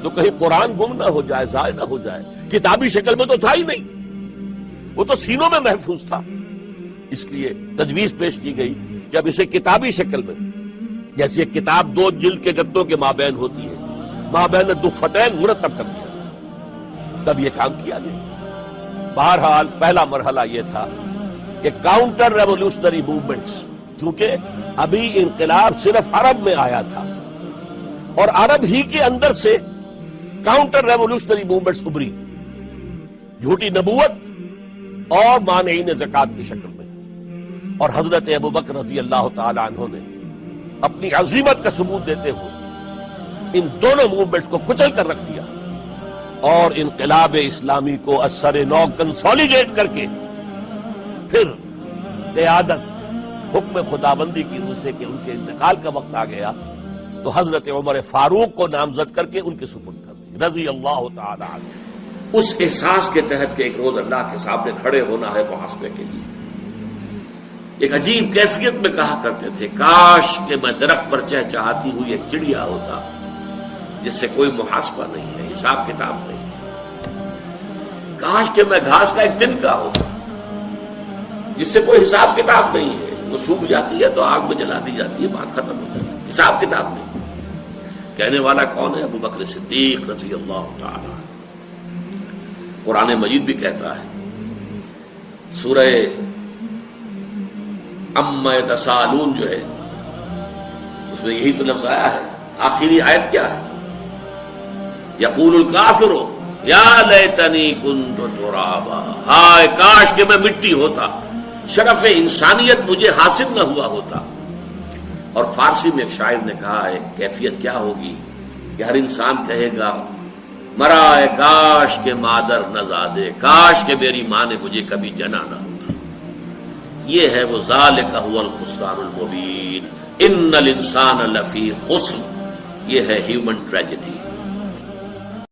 تو کہیں قرآن گم نہ ہو جائے، ضائع نہ ہو جائے۔ کتابی شکل میں تو تھا ہی نہیں، وہ تو سینوں میں محفوظ تھا۔ اس لیے تجویز پیش کی گئی کہ اب اسے کتابی شکل میں، جیسے ایک کتاب 2 جلد کے گدوں کے مابین ہوتی ہے، مابین دفتین مرتب کر دیا، تب یہ کام کیا گیا۔ بہرحال پہلا مرحلہ یہ تھا کہ کاؤنٹر ریولیوشنری موومنٹس، کیونکہ ابھی انقلاب صرف عرب میں آیا تھا اور عرب ہی کے اندر سے کاؤنٹر ریولیوشنری موومنٹس ابری، جھوٹی نبوت اور مانعین زکات کی شکل میں، اور حضرت ابوبکر رضی اللہ تعالی عنہ نے اپنی عظیمت کا ثبوت دیتے ہوئے ان دونوں موومنٹس کو کچل کر رکھ دیا اور انقلاب اسلامی کو اثر نو کنسالیڈیٹ کر کے پھر قیادت حکم خدابندی کی روح سے کہ ان کے انتقال کا وقت آ گیا تو حضرت عمر فاروق کو نامزد کر کے ان کے سپرد کر دی رضی اللہ تعالی عنہ، اس احساس کے تحت کہ ایک روز اللہ کے سامنے کھڑے ہونا ہے محاسبے کے لیے۔ ایک عجیب کیفیت میں کہا کرتے تھے، کاش کہ میں درخت پر چہچہاتی ہوئی ایک چڑیا ہوتا جس سے کوئی محاسبہ نہیں ہے، حساب کتاب نہیں ہے۔ کاش کہ میں گھاس کا ایک تنکا ہوتا جس سے کوئی حساب کتاب نہیں ہے، وہ سوکھ جاتی ہے تو آگ میں جلا دی جاتی ہے، بات ختم ہو جاتی ہے، حساب کتاب نہیں۔ کہنے والا کون ہے؟ ابوبکر صدیق رضی اللہ تعالی۔ قرآن مجید بھی کہتا ہے، سورہ اما یتساءلون جو ہے اس میں یہی تو لفظ آیا ہے، آخری آیت کیا ہے؟ یقول الکافر یا لیتنی کنت ترابا، ہائے کاش کہ میں مٹی ہوتا، شرف انسانیت مجھے حاصل نہ ہوا ہوتا۔ اور فارسی میں ایک شاعر نے کہا ہے کیفیت کیا ہوگی کہ ہر انسان کہے گا مرا کاش کہ مادر نہ زادے، کاش کہ میری ماں نے مجھے کبھی جنا نہ ہوتا۔ یہ ہے وہ ذالک هو الخسران المبین، ان الانسان لفی خسر، یہ ہے ہیومن ٹریجڈی۔